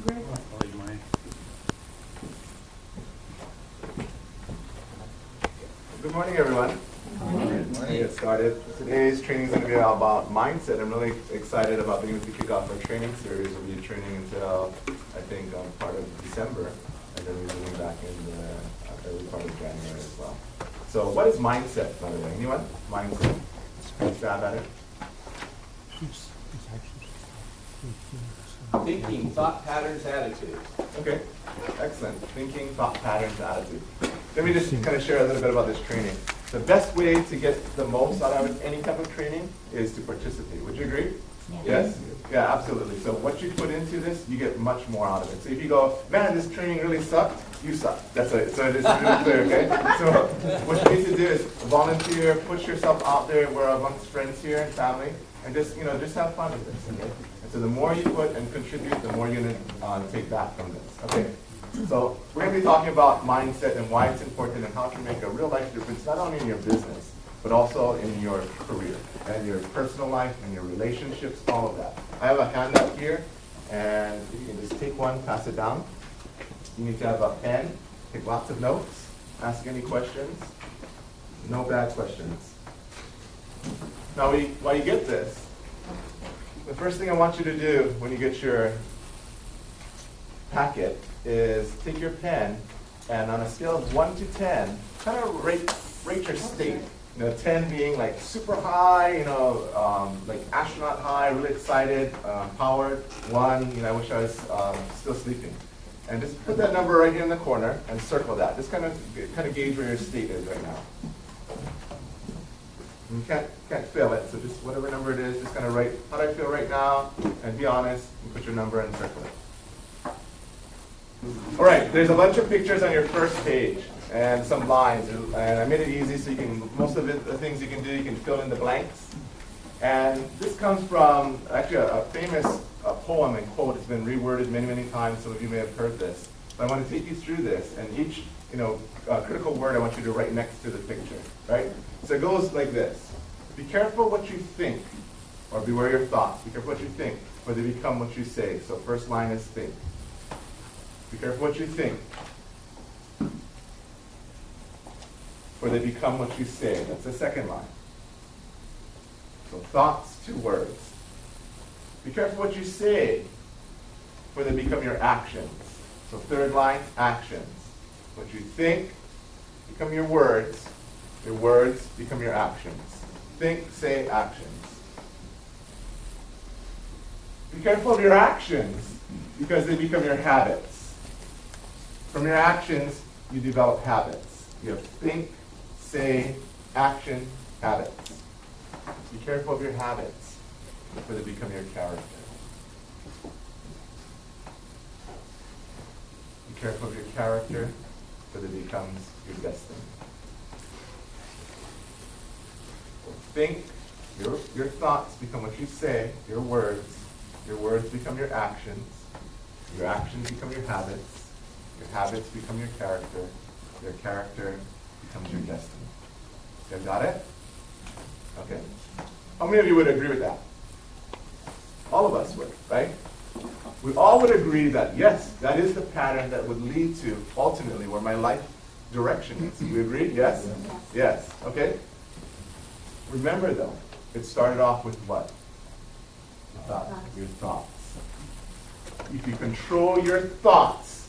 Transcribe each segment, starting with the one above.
Great. Good morning, everyone. Let's get started. Today's training is going to be about mindset. I'm really excited about being able to kick off our training series. We'll be training until, I think, part of December, and then we'll be moving back in the early part of January as well. So what is mindset, by the way? Anyone? Mindset. Can you stab at it? Thinking, thought patterns, attitudes. Okay, excellent. Thinking, thought patterns, attitude. Let me just kind of share a little bit about this training. The best way to get the most out of any type of training is to participate. Would you agree? Yes? Yeah, absolutely. So what you put into this, you get much more out of it. So if you go, man, this training really sucked, you suck. That's it. So it's really clear, okay? So what you need to do is volunteer, put yourself out there. We're amongst friends here and family, and just have fun with this. Okay? And so the more you put and contribute, the more you're going to take back from this. Okay? So we're going to be talking about mindset and why it's important and how to make a real life difference, not only in your business, but also in your career and your personal life and your relationships, all of that. I have a handout here, and you can just take one, pass it down. You need to have a pen, take lots of notes, ask any questions. No bad questions. Now, while you get this, the first thing I want you to do when you get your packet is take your pen and on a scale of 1 to 10, kind of rate your state. 10 being like super high, like astronaut high, really excited, powered. 1, I wish I was still sleeping. And just put that number right here in the corner and circle that. Just kind of gauge where your state is right now. You can't fail it, so just whatever number it is, just kind of write, how do I feel right now? And be honest, and put your number and circle it. All right, there's a bunch of pictures on your first page and some lines, and I made it easy so you can, most of it, the things you can do, you can fill in the blanks. And this comes from actually a famous poem and quote. It's been reworded many, many times. Some of you may have heard this. But I want to take you through this, and each critical word I want you to write next to the picture, right? So it goes like this. Be careful what you think, or beware your thoughts. Be careful what you think, for they become what you say. So first line is think. Be careful what you think, for they become what you say. That's the second line. So thoughts to words. Be careful what you say, for they become your actions. So third line, actions. What you think become your words become your actions. Think, say, actions. Be careful of your actions, because they become your habits. From your actions, you develop habits. You have think, say, action, habits. Be careful of your habits, for they become your character. Be careful of your character, for it becomes your destiny. Think, your thoughts become what you say, your words become your actions become your habits become your character becomes your destiny. You guys got it? Okay. How many of you would agree with that? All of us would, right? We all would agree that, yes, that is the pattern that would lead to, ultimately, where my life direction is. We agree? Yes? Yes. Okay? Remember, though, it started off with what? Your thoughts. If you control your thoughts,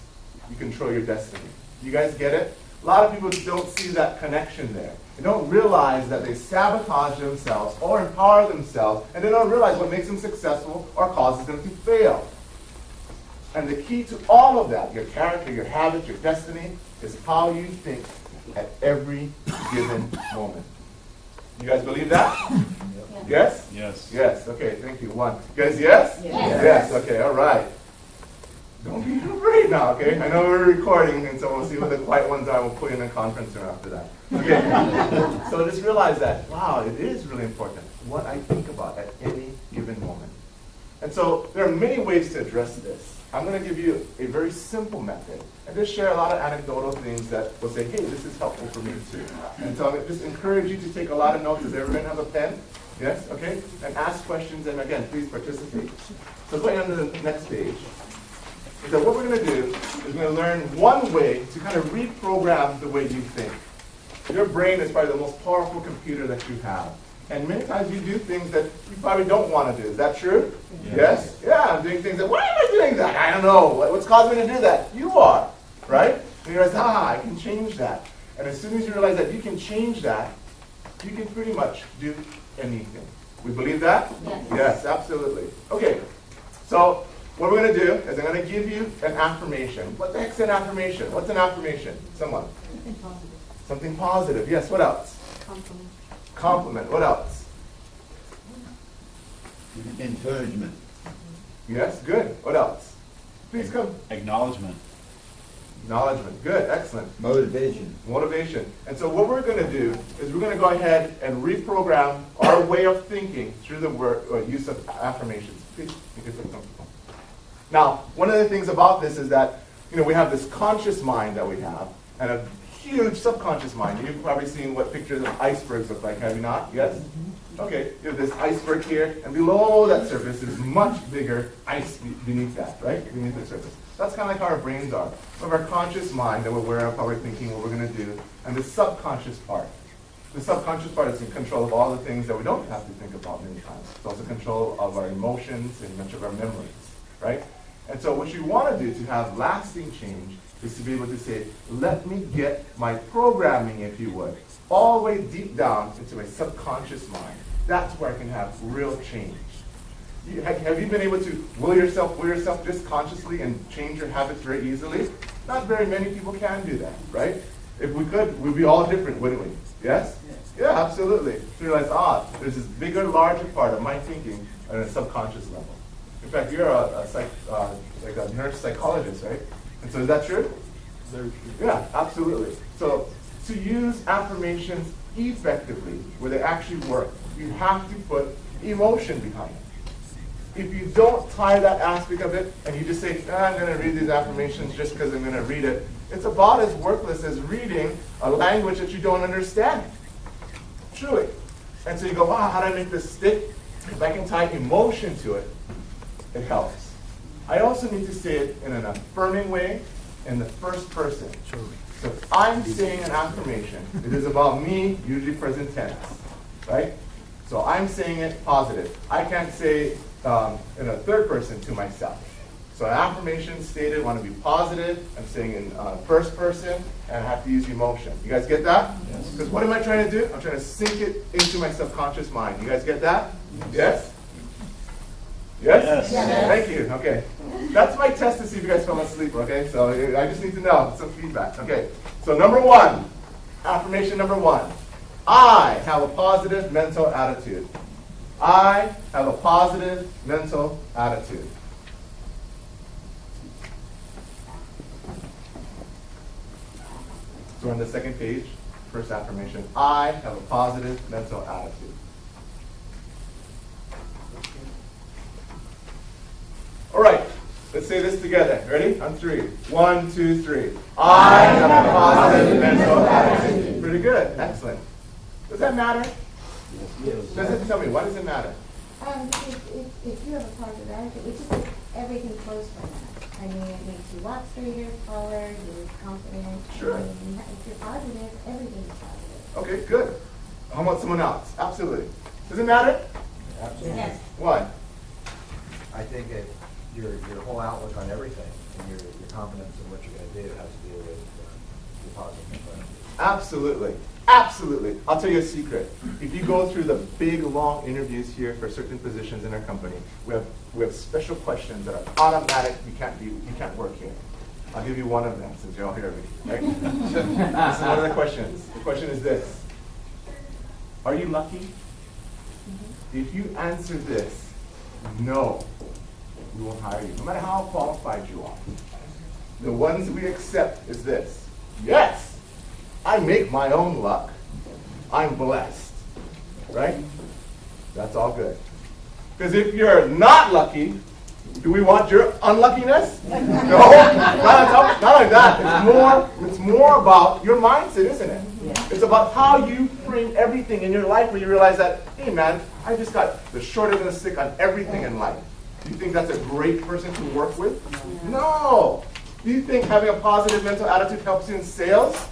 you control your destiny. You guys get it? A lot of people don't see that connection there. They don't realize that they sabotage themselves or empower themselves, and they don't realize what makes them successful or causes them to fail. And the key to all of that, your character, your habits, your destiny, is how you think at every given moment. You guys believe that? Yes? Yes. Yes. Okay, thank you. 1. You guys, yes? Yes. Yes. Okay, all right. Don't be afraid now, okay? I know we're recording, and so we'll see what the quiet ones are. We'll put you in a conference room after that. Okay. So just realize that, wow, it is really important what I think about at any given moment. And so there are many ways to address this. I'm going to give you a very simple method and just share a lot of anecdotal things that will say, hey, this is helpful for me too. And so I just encourage you to take a lot of notes. Does everyone have a pen? Yes? Okay? And ask questions, and again, please participate. So going on to the next page. is that what we're going to do is we're going to learn one way to kind of reprogram the way you think. Your brain is probably the most powerful computer that you have. And many times you do things that you probably don't want to do. Is that true? Yes? Yeah, I'm doing things that, why am I doing that? I don't know. What's causing me to do that? You are, right? And you realize, I can change that. And as soon as you realize that you can change that, you can pretty much do anything. We believe that? Yes. Yes, absolutely. Okay, so what we're going to do is I'm going to give you an affirmation. What the heck's an affirmation? What's an affirmation? Someone? Something positive. Something positive. Yes, what else? Compliment. Compliment. What else? Encouragement. Yes, good. What else? Please come. Acknowledgement. Acknowledgement. Good, excellent. Motivation. Motivation. And so what we're going to do is we're going to go ahead and reprogram our way of thinking through the word or use of affirmations. Please, you can take some. Now, one of the things about this is that we have this conscious mind that we have and a huge subconscious mind. You've probably seen what pictures of icebergs look like, have you not? Yes? Okay, you have this iceberg here, and below that surface is much bigger ice beneath that, right? Beneath the surface. That's kind of like how our brains are. We have our conscious mind that we're aware of, how we're thinking, what we're going to do, and the subconscious part. The subconscious part is in control of all the things that we don't have to think about many times. It's also control of our emotions and much of our memories, right? And so what you want to do to have lasting change is to be able to say, let me get my programming, if you would, all the way deep down into my subconscious mind. That's where I can have real change. Have you been able to will yourself just consciously and change your habits very easily? Not very many people can do that, right? If we could, we'd be all different, wouldn't we? Yes? Yeah, absolutely. So you realize, there's this bigger, larger part of my thinking on a subconscious level. In fact, you're a nurse psychologist, right? And so is that true? Very true. Yeah, absolutely. So to use affirmations effectively, where they actually work, you have to put emotion behind it. If you don't tie that aspect of it, and you just say, I'm going to read these affirmations just because I'm going to read it, it's about as worthless as reading a language that you don't understand. Truly. And so you go, how do I make this stick? If I can tie emotion to it, it helps. I also need to say it in an affirming way in the first person. So if I'm saying an affirmation, it is about me, usually present tense, right? So I'm saying it positive. I can't say in a third person to myself. So an affirmation stated, want to be positive. I'm saying in first person, and I have to use emotion. You guys get that? Yes. Because what am I trying to do? I'm trying to sink it into my subconscious mind. You guys get that? Yes? Yes? Yes. Thank you. Okay. That's my test to see if you guys fell asleep, okay? So I just need to know some feedback. Okay. So number one, affirmation number one. I have a positive mental attitude. I have a positive mental attitude. So on the second page, first affirmation. I have a positive mental attitude. All right, let's say this together. Ready? On three. 1, 2, 3. I have a positive mental attitude. Pretty good. Excellent. Does that matter? Does it tell me? Why does it matter? Because if you have a positive attitude, it just makes everything flows from that. I mean, it makes you walk straighter, taller, you're confident. Sure. I mean, if you're positive, everything's positive. Okay, good. How about someone else? Absolutely. Does it matter? Absolutely. Yes. Why? I think that your whole outlook on everything and your confidence in what you're going to do has to do with your positive mental. Absolutely. Absolutely. I'll tell you a secret. If you go through the big, long interviews here for certain positions in our company, we have special questions that are automatic. You can't work here. I'll give you one of them since you're all here already. Right? This is one of the questions. The question is this: are you lucky? If you answer this, no, we won't hire you, no matter how qualified you are. The ones we accept is this: yes. I make my own luck. I'm blessed. Right? That's all good. Because if you're not lucky, do we want your unluckiness? No. Not like that. It's more about your mindset, isn't it? Yeah. It's about how you frame everything in your life where you realize that, hey man, I just got the short end of the stick on everything in life. Do you think that's a great person to work with? No. Do you think having a positive mental attitude helps you in sales?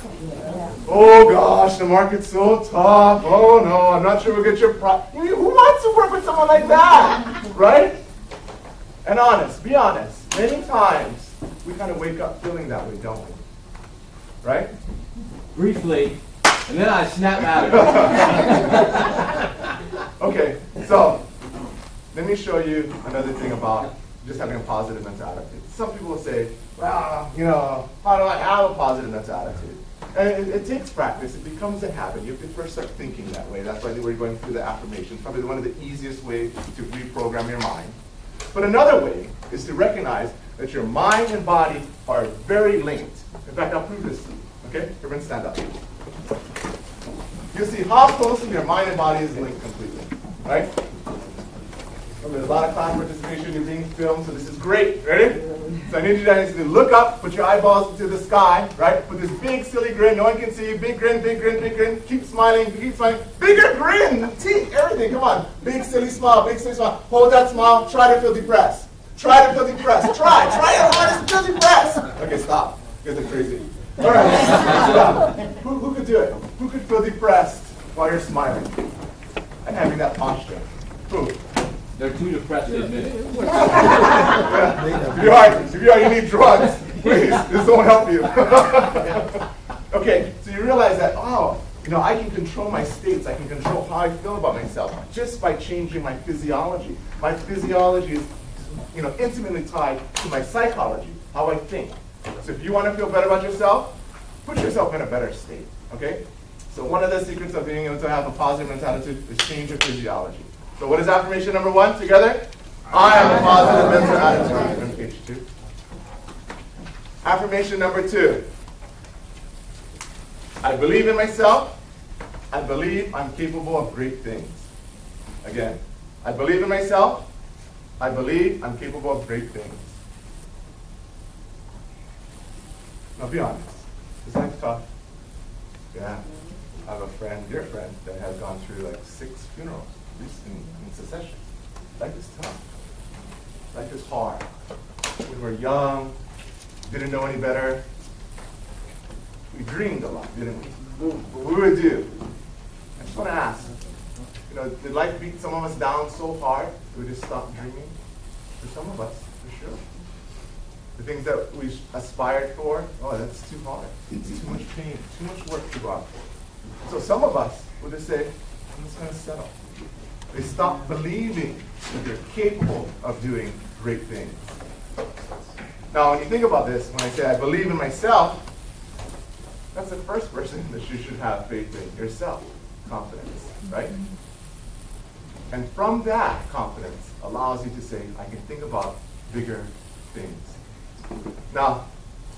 Oh gosh, the market's so tough. Oh no, I'm not sure we'll get your Who wants to work with someone like that? Right? And honest, be honest. Many times we kind of wake up feeling that way, don't we? Right? Briefly, and then I snap out of it. Okay, so let me show you another thing about just having a positive mental attitude. Some people will say, well, how do I have a positive mental attitude? And it takes practice. It becomes a habit. You have to first start thinking that way. That's why we're going through the affirmations. Probably one of the easiest ways to reprogram your mind. But another way is to recognize that your mind and body are very linked. In fact, I'll prove this to you. Okay? Everyone stand up. You'll see how closely your mind and body is linked completely. Right? There's a lot of class participation. You're being filmed, so this is great. Ready? So I need you guys to look up, put your eyeballs to the sky, right? Put this big, silly grin. No one can see you. Big grin, big grin, big grin. Keep smiling, keep smiling. Bigger grin, teeth, everything. Come on. Big, silly smile, big, silly smile. Hold that smile. Try to feel depressed. Try to feel depressed. Try your hardest to feel depressed. Okay, stop. You guys are crazy. All right. Who could do it? Who could feel depressed while you're smiling and having that posture? Who? They're too depressed to admit it. If you are, you need drugs. Please, this won't help you. Okay, so you realize that, I can control my states. I can control how I feel about myself just by changing my physiology. My physiology is, intimately tied to my psychology, how I think. So if you want to feel better about yourself, put yourself in a better state, okay? So one of the secrets of being able to have a positive mentality is change your physiology. So what is affirmation number 1 together? I have a positive mental attitude. On page 2. Affirmation number 2. I believe in myself. I believe I'm capable of great things. Again, I believe in myself. I believe I'm capable of great things. Now be honest. Is life tough? Yeah. I have a friend, dear friend, that has gone through like 6 funerals in succession. Life is tough. Life is hard. We were young, didn't know any better. We dreamed a lot, didn't we? What we would do. I just want to ask, did life beat some of us down so hard that we just stopped dreaming? For some of us, for sure. The things that we aspired for, that's too hard. It's too much pain, too much work to go out for. So some of us will just say, I'm just going to settle. They stop believing that they're capable of doing great things. Now, when you think about this, when I say I believe in myself, that's the first person that you should have faith in, yourself, confidence, right? And from that confidence allows you to say, I can think about bigger things. Now,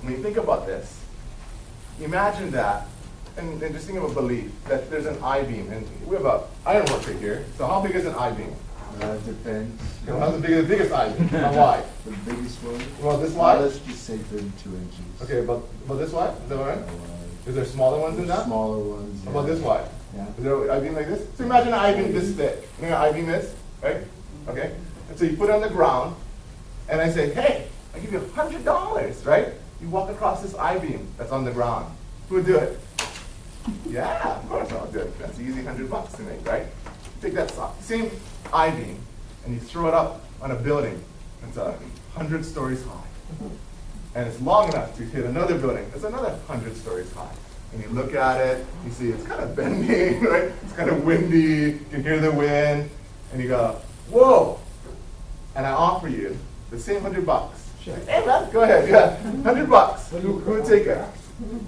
when you think about this, imagine that, and just think of a belief, that there's an I-beam, and we have an iron worker here, so how big is an I-beam? Depends. How's the biggest I-beam? How wide? The biggest one? Well, this wide? Let's just say 32 inches. Okay, about this wide? Is that right? Is there smaller ones than that? Smaller ones, How about this wide? Yeah. Is there an I-beam like this? So imagine an I-beam this thick. You know what an I-beam is? Right? Okay? And so you put it on the ground, and I say, hey, I give you $100, right? You walk across this I-beam that's on the ground. Who would do it? Yeah, of course I'll do it. That's easy $100 to make, right? Take that same I-beam and you throw it up on a building that's 100 stories high. And it's long enough to hit another building that's another 100 stories high. And you look at it, you see it's kind of bending, right? It's kind of windy, you can hear the wind, and you go, whoa! And I offer you the same $100. Sure. Hey man, go ahead, yeah, $100. Who would take it?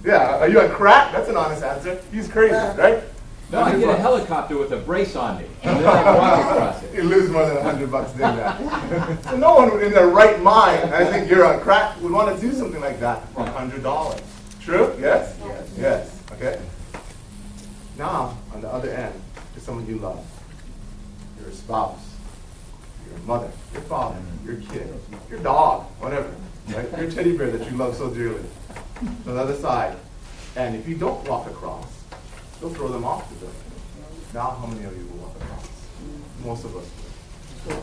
Yeah, are you on crack? That's an honest answer. He's crazy, right? No, I get a helicopter with a brace on me, and then I walk across it. You lose more than $100 doing that. So no one in their right mind, I think you're on crack, would want to do something like that for $100. True? Yes? Yes. Yes. Okay. Now, on the other end, is someone you love. Your spouse, your mother, your father, your kid, your dog, whatever. Right? Your teddy bear that you love so dearly. On the other side. And if you don't walk across, they'll throw them off the building. Now, how many of you will walk across? Most of us will.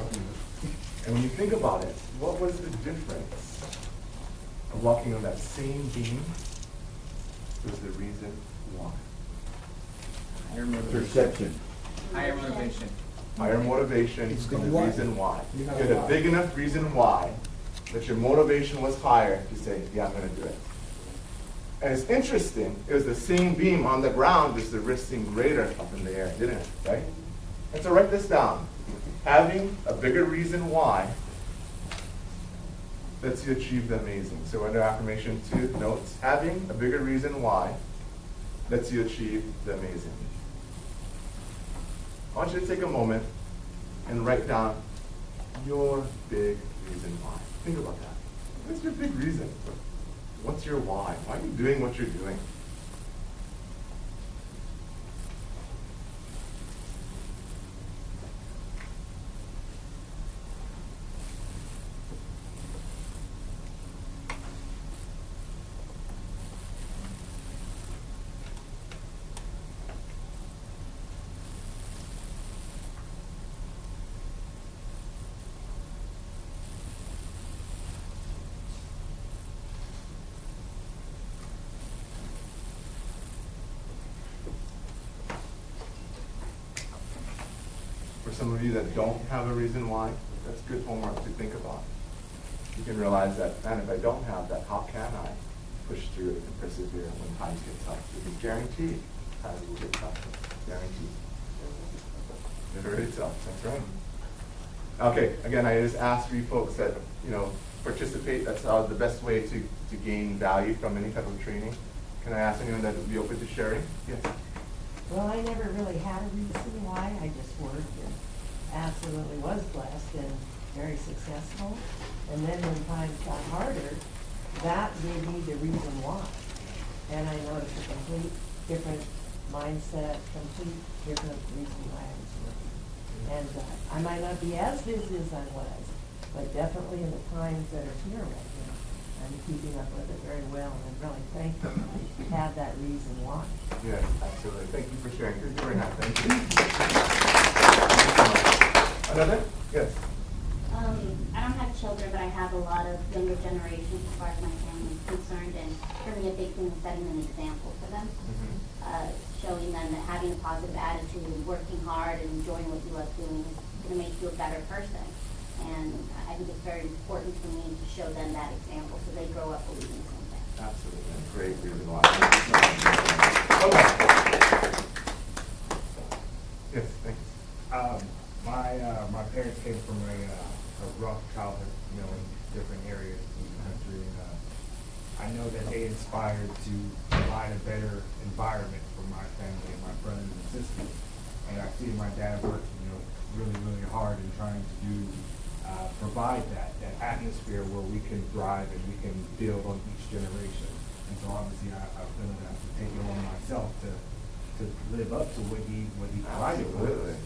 And when you think about it, what was the difference of walking on that same beam? It was the reason why. Perception. Higher motivation. Higher motivation It's is the the why. reason why. You You have had a a why. big enough reason why that your motivation was higher to say, yeah, I'm gonna do it. And it's interesting, it was the same beam on the ground, just the risk seemed greater up in the air, didn't it, right? And so write this down. Having a bigger reason why lets you achieve the amazing. So under affirmation 2, notes, having a bigger reason why lets you achieve the amazing. I want you to take a moment and write down your big reason why. Think about that. What's your big reason? What's your why? Why are you doing what you're doing? For some of you that don't have a reason why, that's good homework to think about. You can realize that, man, if I don't have that, how can I push through it and persevere when times get tough? Because guaranteed, times will get tough. Guaranteed. Very tough, that's right. Okay, again, I just ask for you folks that, participate. That's the best way to gain value from any type of training. Can I ask anyone that would be open to sharing? Yes. Well, I never really had a reason why. I just worked and absolutely was blessed and very successful. And then when times got harder, that gave me the reason why. And I noticed a complete different mindset, complete different reason why I was working. And I might not be as busy as I was, but definitely in the times that are here right now, I'm keeping up with it very well, and I'm really thankful to have that reason why. Yes, absolutely. Thank you for sharing. Good very nice. Thank you. Another? Yes. I don't have children, but I have a lot of younger generations as far as my family is concerned, and for me, a big thing is setting an example for them, showing them that having a positive attitude and working hard and enjoying what you love doing is going to make you a better person. And I think it's very important for me to show them that example so they grow up believing the same thing. Absolutely. Great reason why. Okay. Yes, thanks. My parents came from a rough childhood, in different areas of the country, and I know that they inspired to provide a better environment for my family and my brothers and sisters. And I see my dad work, really, really hard in trying to provide that atmosphere where we can thrive and we can build on each generation. And so obviously I feel that I have to take it on myself to live up to what he provided with. Absolutely.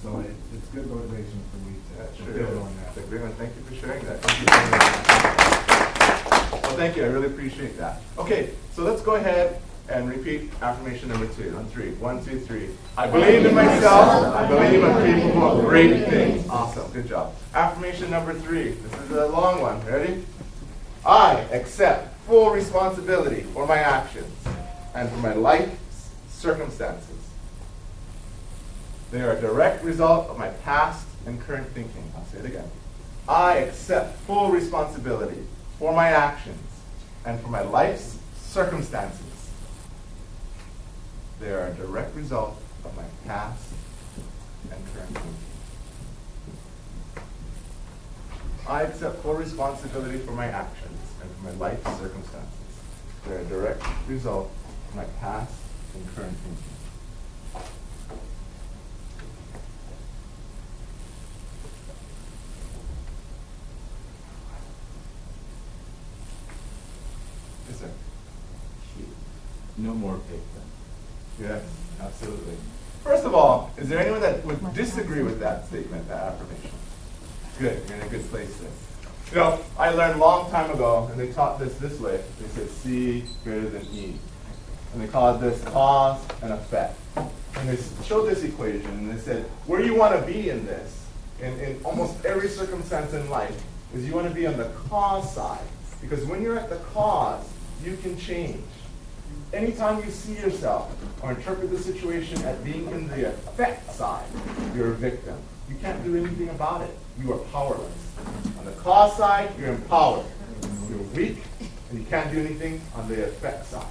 So it's good motivation for me to Sure build is. on that. Thank you for sharing that. Thank you very much. Well, thank you. I really appreciate that. Okay, so let's go ahead and repeat affirmation number 2 on 3. 1, 2, 3. I believe in myself. I believe I'm capable of great things. Awesome. Good job. Affirmation number 3. This is a long one. Ready? I accept full responsibility for my actions and for my life's circumstances. They are a direct result of my past and current thinking. I'll say it again. I accept full responsibility for my actions and for my life's circumstances. They are a direct result of my past and current thinking. I accept full responsibility for my actions and for my life's circumstances. They are a direct result of my past and current thinking. Yes, sir. No more paper. Yes, absolutely. First of all, is there anyone that would disagree with that statement, that affirmation? Good, you're in a good place there. I learned a long time ago, and they taught this way. They said C greater than E. And they called this cause and effect. And they showed this equation, and they said, where you want to be in this in almost every circumstance in life is you want to be on the cause side. Because when you're at the cause, you can change. Anytime you see yourself or interpret the situation as being in the effect side, you're a victim. You can't do anything about it. You are powerless. On the cause side, you're empowered. You're weak, and you can't do anything on the effect side.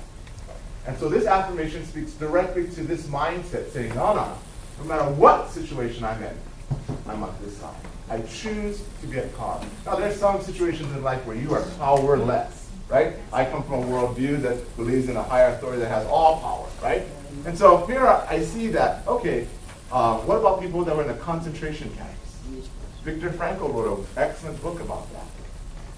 And so this affirmation speaks directly to this mindset, saying, no matter what situation I'm in, I'm on this side. I choose to be at cause. Now, there's some situations in life where you are powerless, right? I come from a worldview that believes in a higher authority that has all power, right? And so here I see that, okay, what about people that were in the concentration camps? Viktor Frankl wrote an excellent book about that.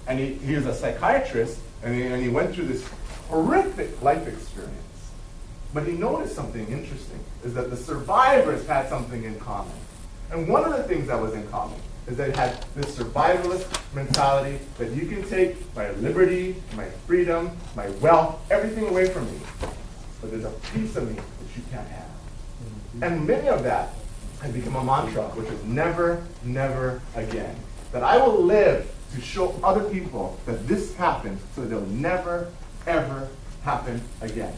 And he was a psychiatrist, and he went through this horrific life experience. But he noticed something interesting, is that the survivors had something in common. And one of the things that was in common is they had this survivalist mentality that you can take my liberty, my freedom, my wealth, everything away from me. But there's a piece of me that you can't have. And many of that has become a mantra, which is never, never again. That I will live to show other people that this happened so that it'll never, ever happen again.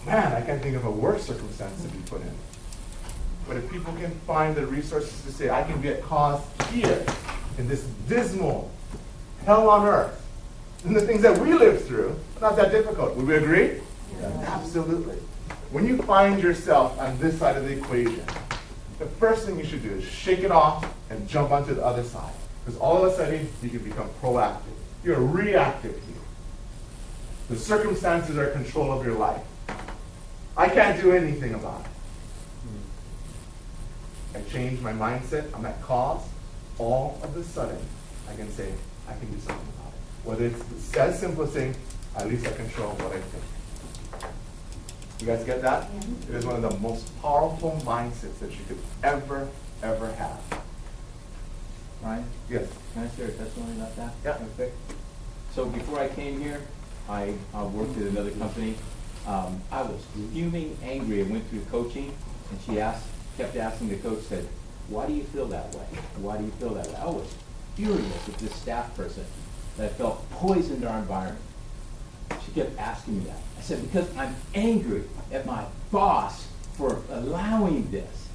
Man, I can't think of a worse circumstance to be put in. But if people can find the resources to say, I can be at cause here, in this dismal hell on earth, and the things that we live through, not that difficult. Would we agree? Yeah. Absolutely. When you find yourself on this side of the equation, the first thing you should do is shake it off and jump onto the other side. Because all of a sudden, you can become proactive. You're reactive here. The circumstances are in control of your life. I can't do anything about it. I change my mindset, I'm at cause, all of a sudden, I can say, I can do something about it. Whether it's as simple as saying, at least I control what I think. You guys get that? It is one of the most powerful mindsets that you could ever, ever have. Ryan? Yes. Can I share a testimony about that? Yeah. Real quick? So before I came here, I worked at another company. I was fuming, angry. I went through coaching, and she kept asking the coach, said, why do you feel that way? Why do you feel that way? I was furious with this staff person that felt poisoned our environment. She kept asking me that. I said, because I'm angry at my boss for allowing this.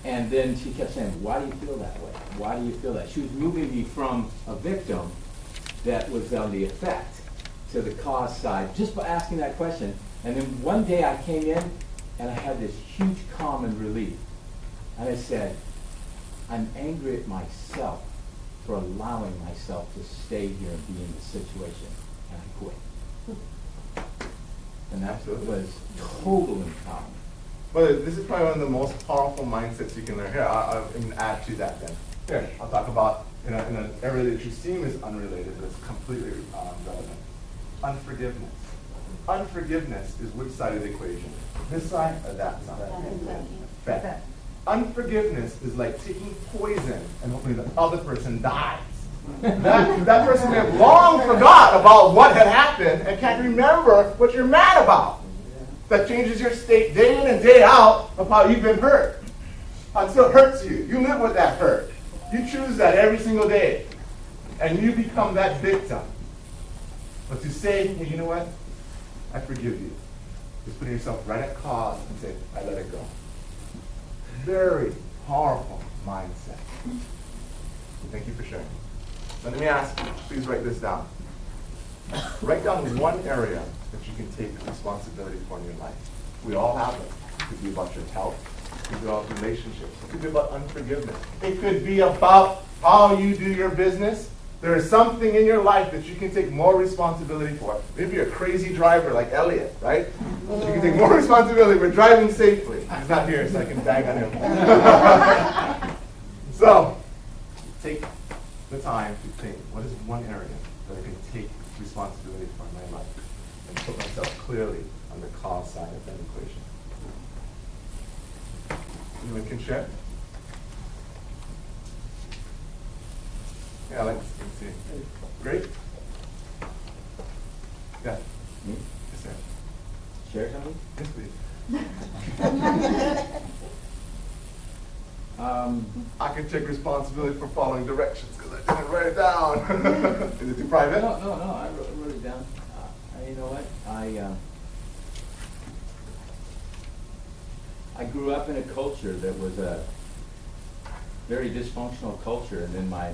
And then she kept saying, why do you feel that way? Why do you feel that? She was moving me from a victim that was on the effect to the cause side just by asking that question. And then one day I came in and I had this huge calm and relief. And I said, I'm angry at myself for allowing myself to stay here and be in this situation. And I quit. And that was total empowerment. Well, this is probably one of the most powerful mindsets you can learn. Here, I'll even add to that then. Here, I'll talk about in an area that you seem is unrelated, but it's completely relevant. Unforgiveness. Unforgiveness is which side of the equation? This side or that side? That. Unforgiveness is like taking poison and hoping the other person dies. That person may have long forgot about what had happened and can't remember what you're mad about. That changes your state day in and day out of how you've been hurt. How it still hurts you. You live with that hurt. You choose that every single day. And you become that victim. But to say, hey, you know what? I forgive you. Just putting yourself right at cause and say, I let it go. Very powerful mindset. So thank you for sharing. So let me ask you, please write this down. Write down one area that you can take responsibility for in your life. We all have it. It could be about your health. It could be about relationships. It could be about unforgiveness. It could be about how you do your business. There is something in your life that you can take more responsibility for. Maybe you're a crazy driver like Elliot, right? You can take more responsibility for driving safely. He's not here, so I can bag on him. So, take the time to think, what is one area that I can take responsibility for in my life and put myself clearly on the cause side of that equation. Anyone can share? Yeah, let's see. Great. Yeah. Me? Yes, sir. Share something? Yes, please. I can take responsibility for following directions because I didn't write it down. Is it too private? No, I wrote it down. You know what? I grew up in a culture that was a very dysfunctional culture, and then my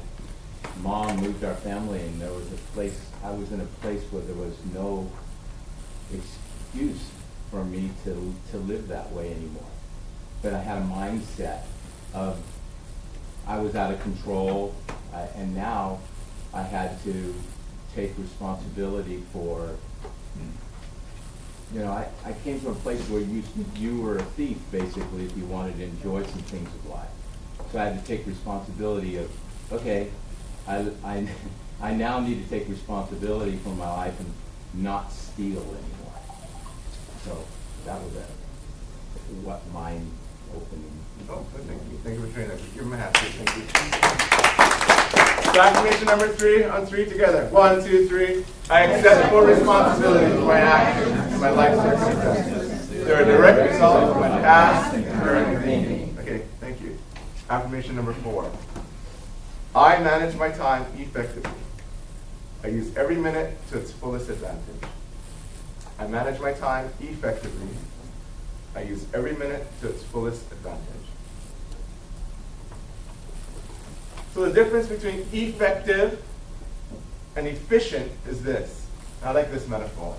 mom moved our family, and there was a place, I was in a place where there was no excuse for me to live that way anymore. But I had a mindset of I was out of control, and now I had to take responsibility for, you know, I came from a place where you were a thief, basically, if you wanted to enjoy some things of life. So I had to take responsibility of, okay, I now need to take responsibility for my life and not steal anymore. So that was what mind opening. Oh, good, thank you. Thank you for sharing that. Give him a hand, please. Thank you. So affirmation number 3 on 3 together. 1, 2, 3. I accept full responsibility for my actions and my life circumstances. They're a direct result of my past and current thinking. Okay, thank you. Affirmation number 4. I manage my time effectively. I use every minute to its fullest advantage. I manage my time effectively. I use every minute to its fullest advantage. So the difference between effective and efficient is this. I like this metaphor.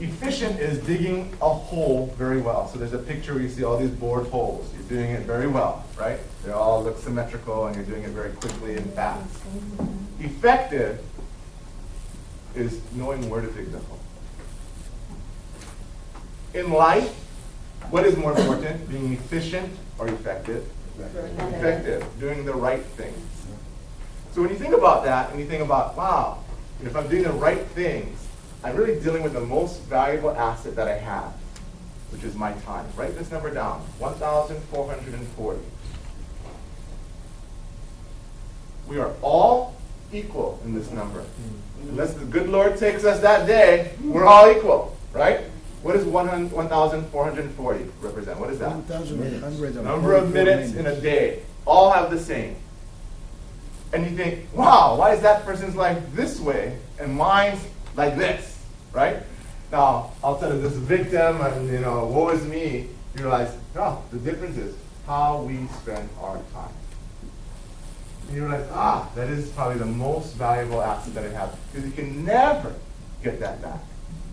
Efficient is digging a hole very well. So there's a picture where you see all these bored holes. You're doing it very well, right? They all look symmetrical and you're doing it very quickly and fast. Effective is knowing where to dig the hole. In life, what is more important, being efficient or effective? Effective, doing the right things. So when you think about that, and you think about, wow, if I'm doing the right things, I'm really dealing with the most valuable asset that I have, which is my time. Write this number down, 1,440. We are all equal in this number. Unless the good Lord takes us that day, we're all equal, right? What does 1,440 represent? What is that? 1,100. Number of minutes in a day. All have the same. And you think, wow, why is that person's life this way and mine's like this, right? Now, outside of this victim and, woe is me, you realize, no, the difference is how we spend our time. And you realize, that is probably the most valuable asset that I have, because you can never get that back.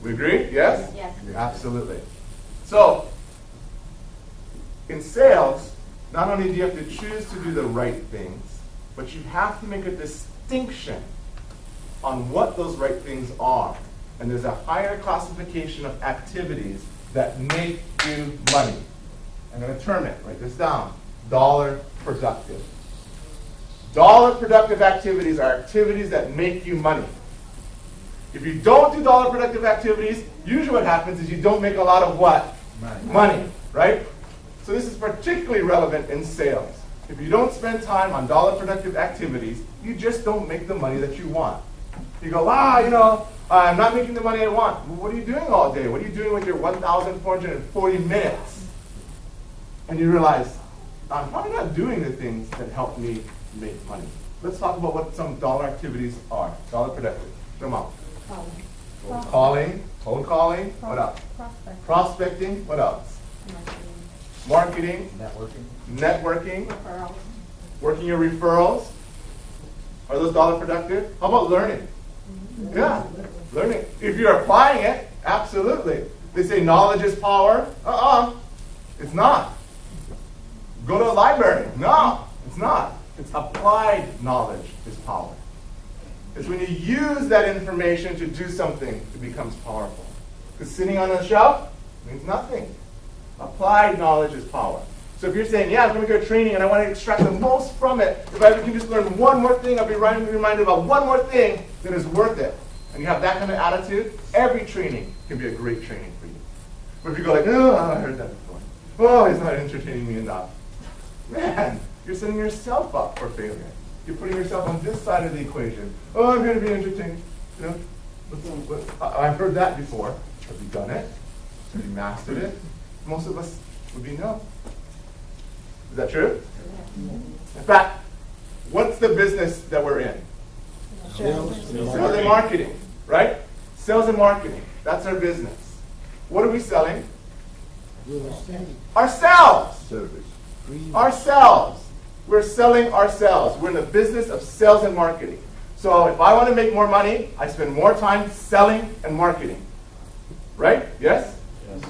We agree? Yes? Yes. Absolutely. So, in sales, not only do you have to choose to do the right things, but you have to make a distinction on what those right things are. And there's a higher classification of activities that make you money. I'm going to term it, write this down, dollar productive. Dollar productive activities are activities that make you money. If you don't do dollar productive activities, usually what happens is you don't make a lot of what? Money, right? So this is particularly relevant in sales. If you don't spend time on dollar productive activities, you just don't make the money that you want. You go, I'm not making the money I want. Well, what are you doing all day? What are you doing with your 1,440 minutes? And you realize, I'm probably not doing the things that help me make money. Let's talk about what some dollar activities are. Dollar productive. Come on. Cold calling. What else? Prospecting. What else? Marketing. Networking. Referrals. Working your referrals. Are those dollar productive? How about learning? Yeah, learning. If you're applying it, absolutely. They say knowledge is power. It's not. Go to a library. No, it's not. It's applied knowledge is power. It's when you use that information to do something, it becomes powerful. Because sitting on a shelf means nothing. Applied knowledge is power. So if you're saying, I'm going to go to training and I want to extract the most from it, if I can just learn one more thing, I'll be reminded about one more thing that is worth it. And you have that kind of attitude, every training can be a great training for you. But if you go like, I heard that before. Oh, he's not entertaining me enough. Man, you're setting yourself up for failure. You're putting yourself on this side of the equation. Oh, I'm going to be entertained. I've heard that before. Have you done it? Have you mastered it? Most of us would be no. Is that true? In fact, what's the business that we're in? Sales and marketing, right? Sales and marketing. That's our business. What are we selling? Ourselves. Service. Ourselves. We're selling ourselves. We're in the business of sales and marketing. So if I want to make more money, I spend more time selling and marketing. Right? Yes? Yes.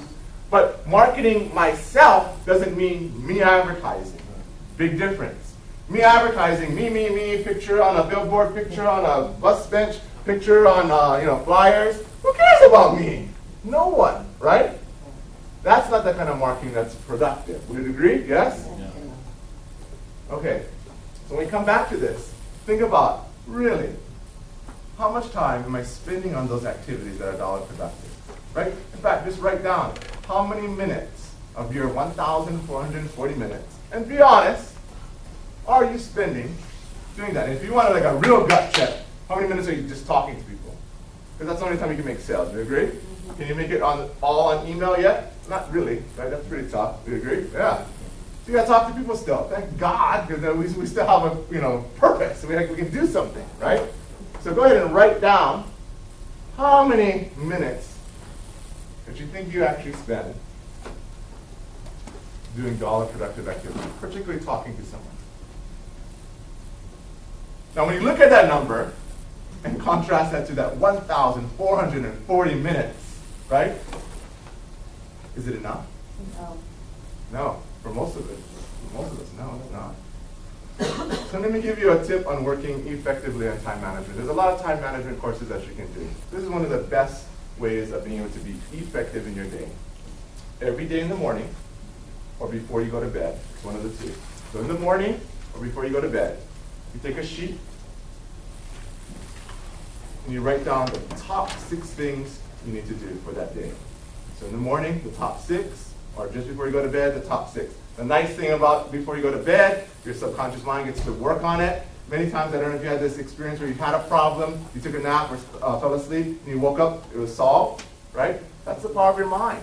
But marketing myself doesn't mean me advertising. Big difference. Me advertising, me, picture on a billboard, picture on a bus bench, picture on flyers. Who cares about me? No one, right? That's not the kind of marketing that's productive. Would you agree? Yes? Okay. So when we come back to this, think about, really, how much time am I spending on those activities that are dollar productive? Right? In fact, just write down how many minutes of your 1,440 minutes, and be honest, are you spending doing that? And if you want like a real gut check, how many minutes are you just talking to people? Because that's the only time you can make sales. Do you agree? Can you make it all on email yet? Not really, right? That's pretty tough. Do you agree? Yeah. So you got to talk to people still. Thank God, because then we still have a purpose. We can do something, right? So go ahead and write down how many minutes that you think you actually spend doing dollar productive activity, particularly talking to someone. Now, when you look at that number and contrast that to that 1,440 minutes, right? Is it enough? No. No. For most of us, no, it's not. So let me give you a tip on working effectively on time management. There's a lot of time management courses that you can do. This is one of the best ways of being able to be effective in your day. Every day in the morning or before you go to bed. It's one of the two. So in the morning or before you go to bed, you take a sheet and you write down the top 6 things you need to do for that day. So in the morning, the top 6, or just before you go to bed, the top 6. The nice thing about before you go to bed, your subconscious mind gets to work on it. Many times, I don't know if you had this experience where you had a problem, you took a nap or fell asleep, and you woke up, it was solved, right? That's the power of your mind.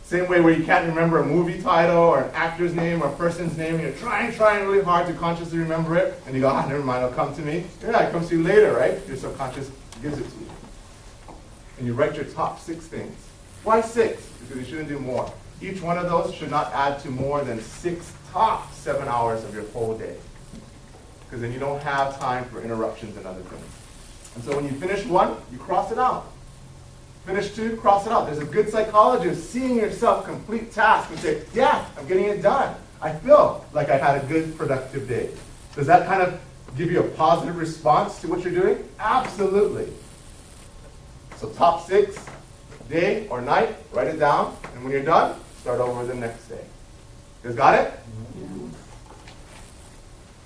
Same way where you can't remember a movie title or an actor's name or a person's name, and you're trying really hard to consciously remember it, and you go, never mind, it'll come to me. Yeah, it comes to you later, right? Your subconscious gives it to you. And you write your top 6 things. Why 6? Because you shouldn't do more. Each one of those should not add to more than 6 top 7 hours of your whole day. Because then you don't have time for interruptions and other things. And so when you finish 1, you cross it out. Finish 2, cross it out. There's a good psychology of seeing yourself complete tasks and say, yeah, I'm getting it done. I feel like I had a good, productive day. Does that kind of give you a positive response to what you're doing? Absolutely. So top 6, day or night, write it down. And when you're done, start over the next day. You guys got it?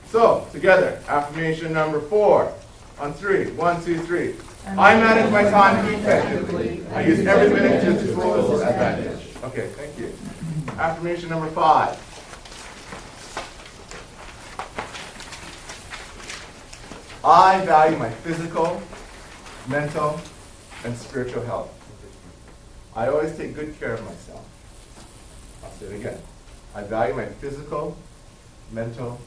So, together, affirmation number 4 on 3. 1, 2, 3. I manage my time effectively. I use every minute to its fullest advantage. Okay, thank you. Affirmation number 5. I value my physical, mental, and spiritual health. I always take good care of myself. I'll say it again. I value my physical, mental,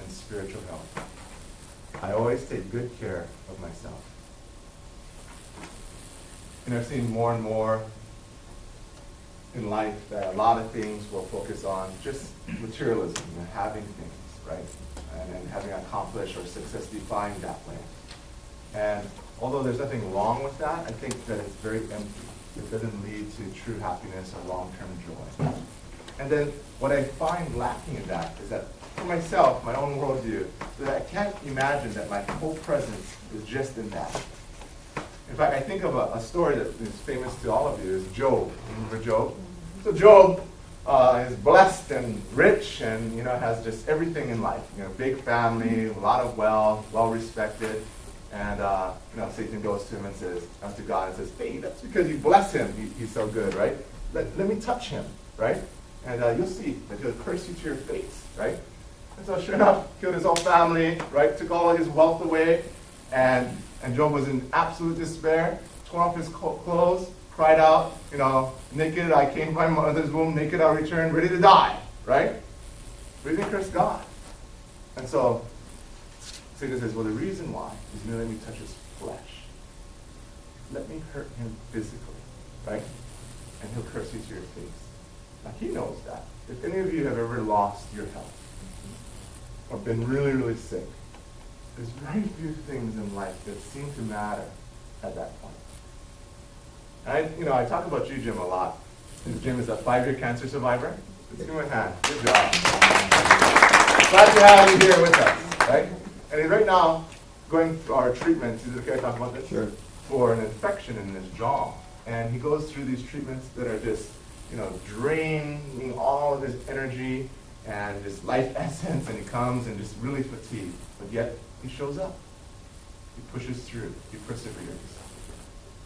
and spiritual health. I always take good care of myself. And I've seen more and more in life that a lot of things will focus on just materialism and having things, right? And having accomplished or success defined that way. And although there's nothing wrong with that, I think that it's very empty. It doesn't lead to true happiness or long-term joy. And then what I find lacking in that is that for myself, my own worldview, that I can't imagine that my whole presence is just in that. In fact, I think of a story that is famous to all of you, is Job. Remember Job? So Job is blessed and rich and has just everything in life. Big family, a lot of wealth, well-respected. And Satan goes to him and says, to God, and says, hey, that's because you bless him. He's so good, right? Let me touch him, right? And you'll see that he'll curse you to your face, right? And so sure enough, killed his whole family, right? Took all his wealth away. And Job was in absolute despair, tore off his clothes, cried out, naked I came from my mother's womb, naked I returned, ready to die, right? But he didn't curse God. And so Satan says, well, the reason why is you let me touch his flesh. Let me hurt him physically, right? And he'll curse you to your face. Now, he knows that. If any of you have ever lost your health or been really, really sick, there's very few things in life that seem to matter at that point. And I talk about you, Jim, a lot. Jim is a 5-year cancer survivor. Let's give him a hand. Good job. Glad to have you here with us, right? And he's right now going through our treatments. Is it okay to talk about this? Sure. For an infection in his jaw. And he goes through these treatments that are just, draining all of his energy and his life essence, and he comes and just really fatigued. But yet, he shows up. He pushes through. He perseveres.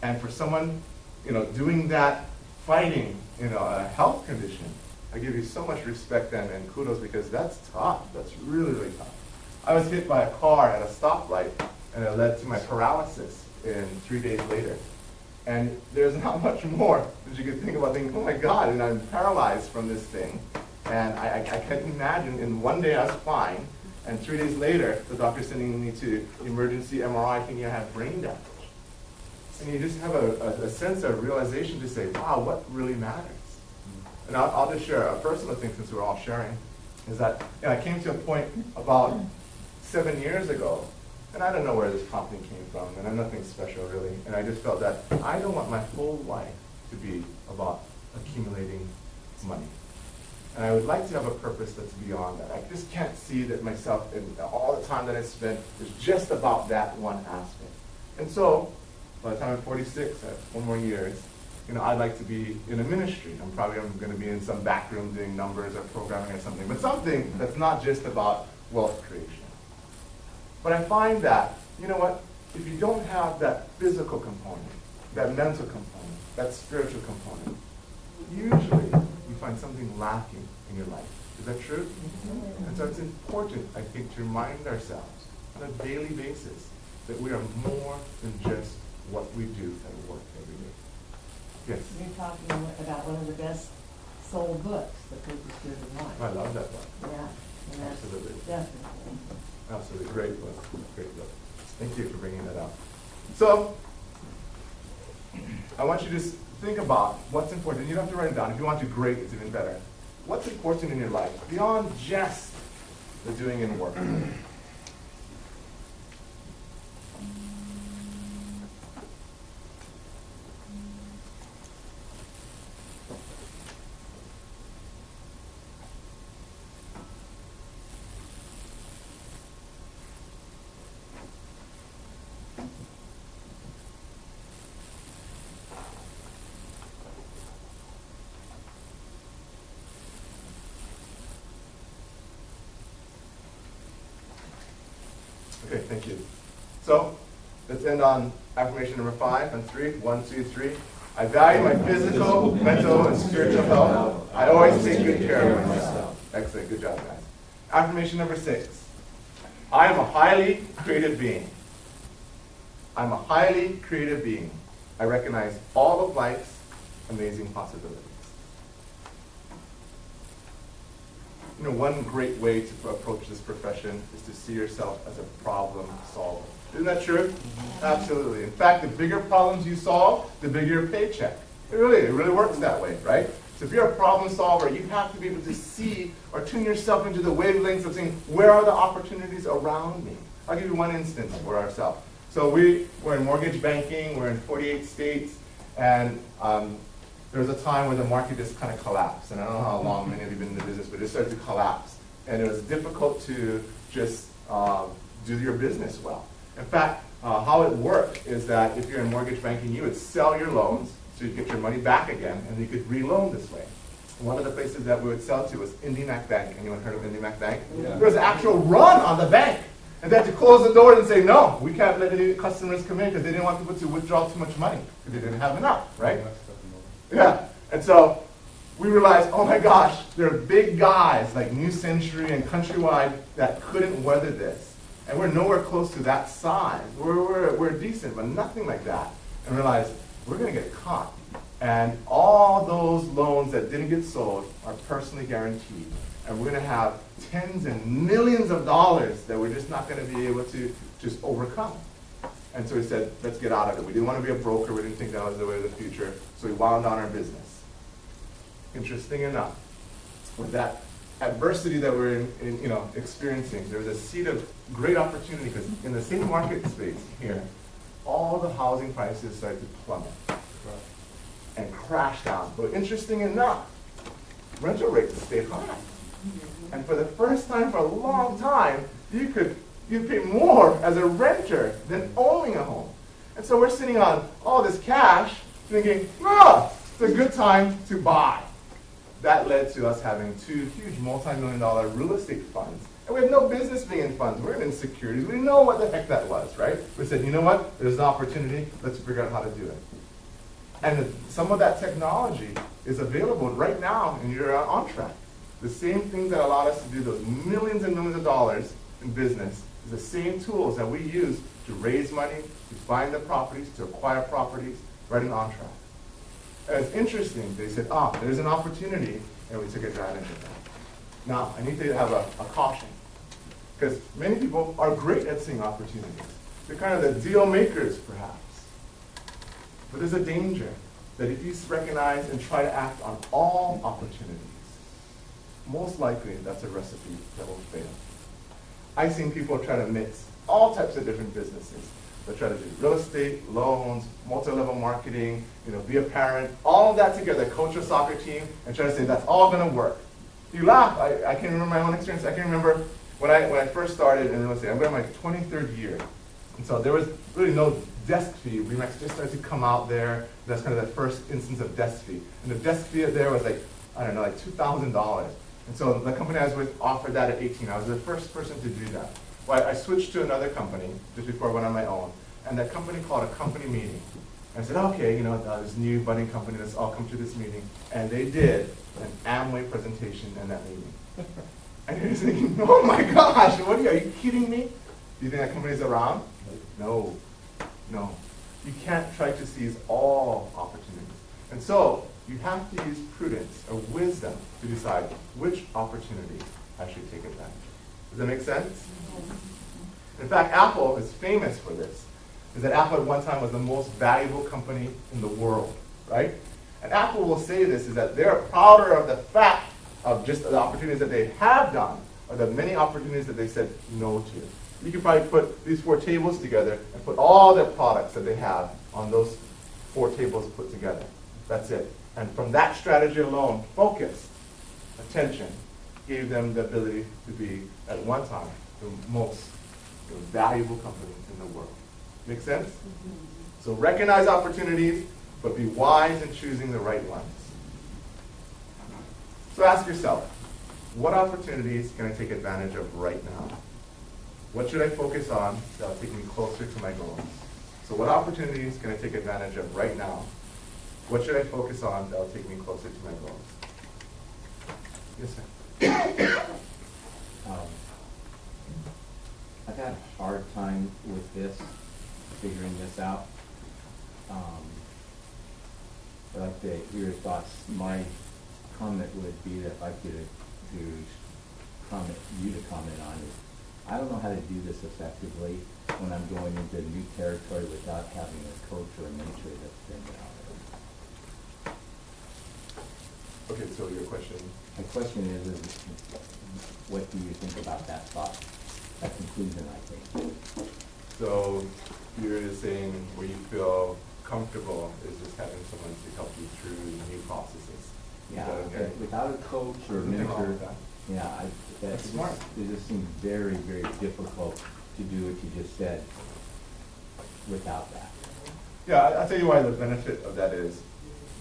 And for someone, doing that, fighting, a health condition, I give you so much respect and kudos, because that's tough. That's really, really tough. I was hit by a car at a stoplight, and it led to my paralysis in 3 days later. And there's not much more that you could think about thinking, oh my God, and I'm paralyzed from this thing. And I can't imagine, in 1 day I was fine, and 3 days later, the doctor's sending me to emergency MRI thinking I have brain damage. And you just have a sense of realization to say, wow, what really matters? And I'll just share a personal thing, since we're all sharing, is that I came to a point about 7 years ago, and I don't know where this prompting came from, and I'm nothing special really, and I just felt that I don't want my whole life to be about accumulating money. And I would like to have a purpose that's beyond that. I just can't see that myself, and all the time that I spent is just about that one aspect. And so, by the time I'm 46, I have 4 more years, I'd like to be in a ministry. I'm going to be in some back room doing numbers or programming or something, but something that's not just about wealth creation. But I find that, if you don't have that physical component, that mental component, that spiritual component, usually you find something lacking in your life. Is that true? And so it's important, I think, to remind ourselves on a daily basis that we are more than just what we do at work every day. Yes? You're talking about one of the best sold books, The Purpose Driven Life. I love that book. Yeah, and that's Absolutely. definitely. Absolutely. Great book. Great book. Thank you for bringing that up. So, I want you to just think about what's important. You don't have to write it down. If you want to, great, it's even better. What's important in your life beyond just the doing and work? Okay, thank you. So, let's end on affirmation number 5 and 3. 1, 2, 3. I value my physical, mental, and spiritual health. I always take good care of myself. Excellent, good job, guys. Affirmation number 6. I am a highly creative being. I'm a highly creative being. I recognize all of life's amazing possibilities. One great way to approach this profession is to see yourself as a problem solver. Isn't that true? Absolutely. In fact, the bigger problems you solve, the bigger your paycheck. It really works that way, right? So if you're a problem solver, you have to be able to see or tune yourself into the wavelengths of saying, where are the opportunities around me? I'll give you one instance for ourselves. So we're in mortgage banking, we're in 48 states, and there was a time where the market just kind of collapsed. And I don't know how long many of you have been in the business, but it started to collapse. And it was difficult to just do your business well. In fact, how it worked is that if you're in mortgage banking, you would sell your loans so you'd get your money back again, and you could re-loan this way. One of the places that we would sell to was IndyMac Bank. Anyone heard of IndyMac Bank? Yeah. There was an actual run on the bank. And they had to close the doors and say, no, we can't let any customers come in because they didn't want people to withdraw too much money because they didn't have enough, right? Yeah. And so we realized, oh my gosh, there are big guys like New Century and Countrywide that couldn't weather this. And we're nowhere close to that size. We're decent, but nothing like that. And realized, we're going to get caught. And all those loans that didn't get sold are personally guaranteed. And we're gonna have tens and millions of dollars that we're just not gonna be able to just overcome. And so we said, let's get out of it. We didn't want to be a broker. We didn't think that was the way of the future. So we wound down our business. Interesting enough, with that adversity that we're experiencing, there was a seed of great opportunity because in the same market space here, all the housing prices started to plummet and crash down. But interesting enough, rental rates stayed high. And for the first time for a long time, you'd pay more as a renter than owning a home. And so we're sitting on all this cash thinking, it's a good time to buy. That led to us having 2 huge multi-million-dollar real estate funds. And we have no business being in funds. We're in securities. We know what the heck that was, right? We said, you know what? There's an opportunity. Let's figure out how to do it. And some of that technology is available right now, and you're on track. The same things that allowed us to do those millions and millions of dollars in business is the same tools that we use to raise money, to find the properties, to acquire properties, right in on track. And it's interesting. They said, there's an opportunity, and we took advantage of that. Now, I need to have a caution, because many people are great at seeing opportunities. They're kind of the deal makers, perhaps. But there's a danger that if you recognize and try to act on all opportunities, most likely that's a recipe that will fail. I've seen people try to mix all types of different businesses. They try to do real estate, loans, multi-level marketing, be a parent, all of that together, coach a soccer team, and try to say that's all going to work. You laugh. I can remember my own experience. I can remember when I first started in real estate. I'm going to my 23rd year. And so there was really no desk fee. RE/MAX just started to come out there. That's kind of the first instance of desk fee. And the desk fee there was like $2,000. And so the company I was with offered that at 18. I was the first person to do that. Well, I switched to another company just before I went on my own. And that company called a company meeting. And I said, okay, this new budding company, let's all come to this meeting. And they did an Amway presentation in that meeting. And you're thinking, oh my gosh, are you kidding me? Do you think that company's around? No. You can't try to seize all opportunities. And so you have to use prudence or wisdom to decide which opportunity I should take advantage of. Does that make sense? In fact, Apple is famous for this. Is that Apple at one time was the most valuable company in the world, right? And Apple will say this, is that they're prouder of the fact of just the opportunities that they have done, or the many opportunities that they said no to. You could probably put these 4 tables together and put all their products that they have on those 4 tables put together. That's it. And from that strategy alone, focused attention gave them the ability to be, at one time, the most valuable company in the world. Make sense? So recognize opportunities, but be wise in choosing the right ones. So ask yourself, what opportunities can I take advantage of right now? What should I focus on that will take me closer to my goals? So what opportunities can I take advantage of right now? What should I focus on that will take me closer to my goals? Yes, sir. I've had a hard time with this, figuring this out. I'd like to hear your thoughts. My comment would be that if I could comment on it. I don't know how to do this effectively when I'm going into a new territory without having a coach or a mentor that's been out there. Okay, so your question? My question is what do you think about that thought, that conclusion, I think? So you're just saying where you feel comfortable is just having someone to help you through new processes. Yeah, Is that okay? without a coach or a Nothing wrong mentor, with that. yeah, That's smart. It just seems very, very difficult to do what you just said without that. Yeah, I'll tell you why the benefit of that is.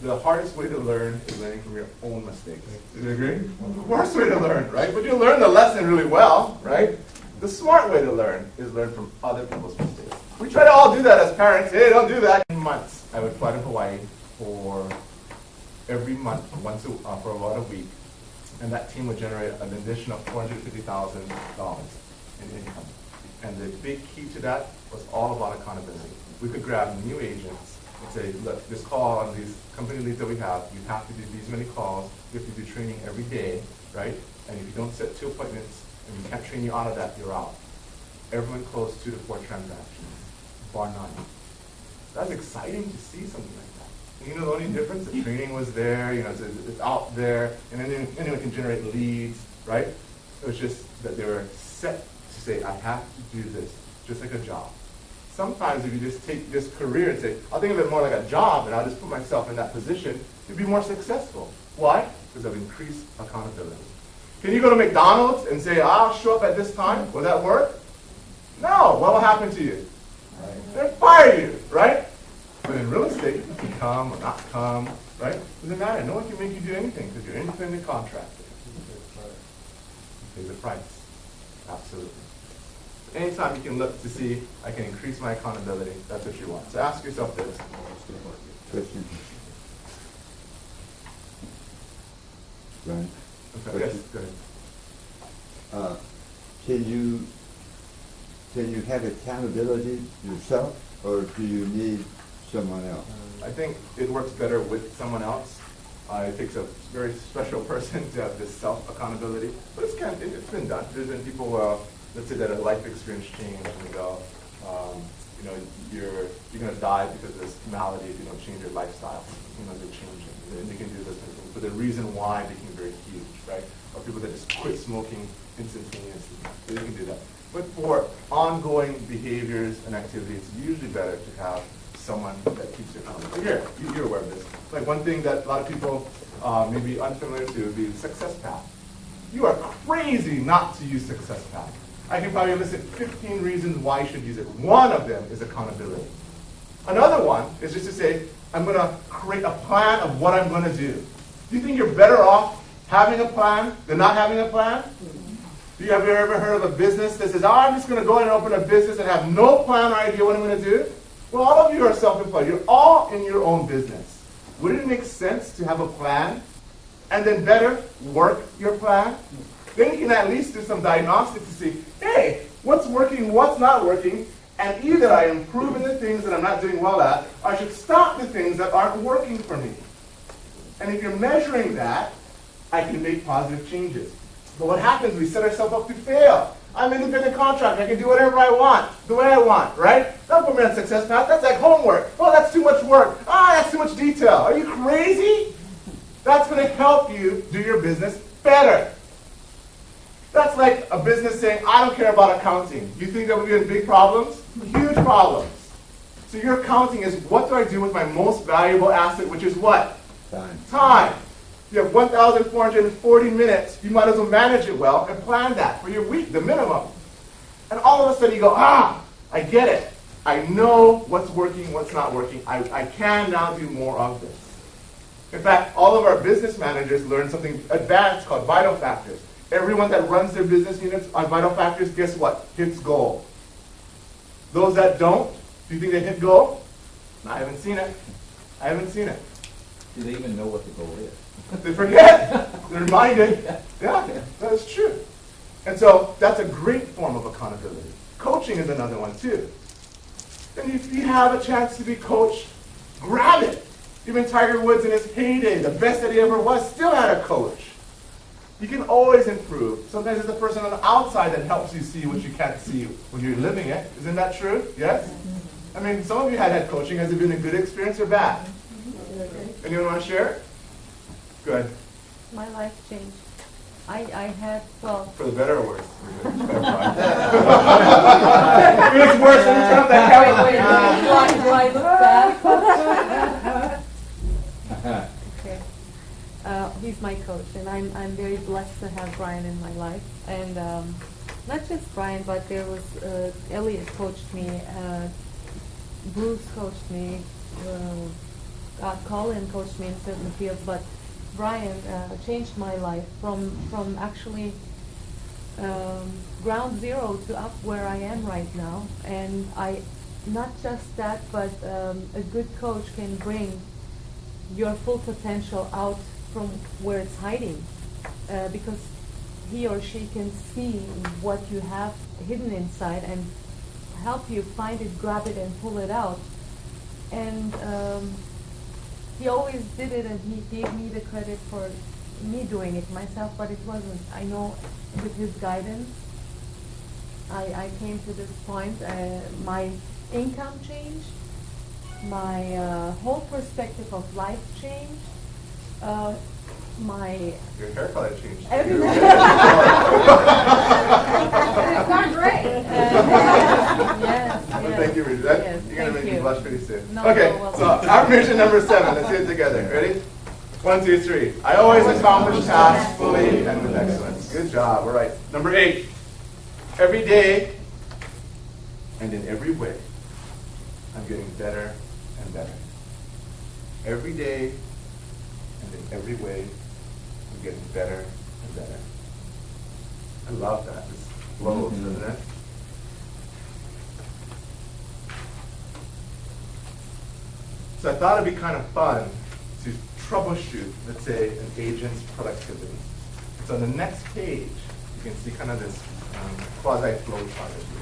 The hardest way to learn is learning from your own mistakes. Do you agree? The worst way to learn, right? But you learn the lesson really well, right? The smart way to learn is learn from other people's mistakes. We try to all do that as parents. Hey, don't do that. In months, I would fly to Hawaii for every month, for about a week, and that team would generate an additional $450,000 in income. And the big key to that was all about accountability. We could grab new agents and say, look, this call on these company leads that we have, you have to do these many calls, you have to do training every day, right? And if you don't set 2 appointments and we can't train you out of that, you're out. Everyone closed 2 to 4 transactions, bar none. That's exciting to see something like that. And you know, the only difference, the training was there, you know, it's out there, and then anyone can generate leads, right? It was just that they were set to say, I have to do this, just like a job. Sometimes if you just take this career and say, I'll think of it more like a job and I'll just put myself in that position, you'll be more successful. Why? Because of increased accountability. Can you go to McDonald's and say, I'll show up at this time? Will that work? No. What will happen to you? They'll fire you, right? But in real estate, you can come or not come, right? Doesn't matter. No one can make you do anything because you're an independent contractor. You pay the price. Absolutely. Anytime you can look to see, I can increase my accountability, that's what you want. So ask yourself this. Question. Right. Okay. Yes, go ahead. Can you have accountability yourself, or do you need someone else? I think it works better with someone else. It takes a very special person to have this self-accountability. But it's been done. There's been people, let's say that a life experience changed and they go, you know, you're going to die because of this malady if you don't change your lifestyle. You know, they're changing. And they can do this, but the reason why became very huge, right? Or people that just quit smoking instantaneously. They can do that. But for ongoing behaviors and activities, it's usually better to have someone that keeps you accountable. So you're aware of this. Like one thing that a lot of people may be unfamiliar to would be the Success Path. You are crazy not to use Success Path. I can probably list 15 reasons why you should use it. One of them is accountability. Another one is just to say, I'm going to create a plan of what I'm going to do. Do you think you're better off having a plan than not having a plan? Have you ever heard of a business that says, oh, I'm just going to go and open a business and have no plan or idea what I'm going to do? Well, all of you are self-employed. You're all in your own business. Wouldn't it make sense to have a plan and then better work your plan? Then you can at least do some diagnostics to see, hey, what's working, what's not working, and either I improve in the things that I'm not doing well at, or I should stop the things that aren't working for me. And if you're measuring that, I can make positive changes. But what happens, we set ourselves up to fail. I'm an independent contractor. I can do whatever I want, the way I want, right? Don't put me on Success Path. That's like homework. Oh, that's too much work. That's too much detail. Are you crazy? That's going to help you do your business better. That's like a business saying, I don't care about accounting. You think that would be in big problems? Huge problems. So your accounting is, what do I do with my most valuable asset, which is what? Time. Time. You have 1,440 minutes. You might as well manage it well and plan that for your week, the minimum. And all of a sudden you go, I get it. I know what's working, what's not working. I can now do more of this. In fact, all of our business managers learn something advanced called vital factors. Everyone that runs their business units on vital factors, guess what? Hits goal. Those that don't, do you think they hit goal? I haven't seen it. I haven't seen it. Do they even know what the goal is? They forget. They're reminded. Yeah, that is true. And so that's a great form of accountability. Coaching is another one too. And if you have a chance to be coached, grab it. Even Tiger Woods in his heyday, the best that he ever was, still had a coach. You can always improve. Sometimes it's the person on the outside that helps you see what you can't see when you're living it. Isn't that true? Yes? I mean, some of you had coaching. Has it been a good experience or bad? Anyone want to share? Good. My life changed. I had, well... For the better or worse? If it's worse, then you turn up that camera. Do I look bad? Okay. He's my coach, and I'm very blessed to have Brian in my life. And not just Brian, but there was Elliot coached me, Bruce coached me, Colin coached me in certain fields, but Brian changed my life from actually ground zero to up where I am right now. And not just that, but a good coach can bring your full potential out from where it's hiding, because he or she can see what you have hidden inside and help you find it, grab it, and pull it out. And he always did it, and he gave me the credit for me doing it myself, but it wasn't. I know with his guidance, I came to this point. My income changed. My whole perspective of life changed. My Your hair color changed. everything. It's not great. Yes, Well, yes. thank you, Rita. That- Yes, You're gonna thank make me you. blush pretty soon. No, Okay, no, well- so affirmation number 7. Let's do it together. Ready? 1, 2, 3. I always accomplish tasks fully and with excellence. Good job. All right. Number 8. Every day and in every way, I'm getting better and better. Every day and in every way, I'm getting better and better. I love that. This flows, doesn't it? So I thought it'd be kind of fun to troubleshoot, let's say, an agent's productivity. So on the next page, you can see kind of this quasi-flow chart, if you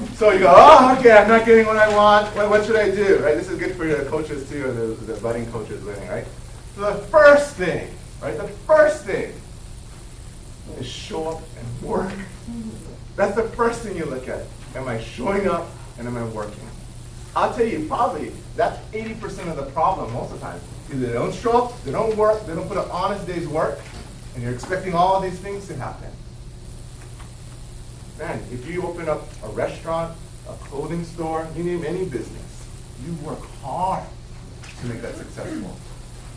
will. So you go, oh, okay, I'm not getting what I want. What should I do? Right? This is good for the coaches too, or the budding coaches learning, right? So the first thing, right? The first thing is show up and work. That's the first thing you look at. Am I showing up and am I working? I'll tell you, probably that's 80% of the problem most of the time. Either they don't show up, they don't work, they don't put an honest day's work, and you're expecting all of these things to happen. Man, if you open up a restaurant, a clothing store, you name any business, you work hard to make that successful.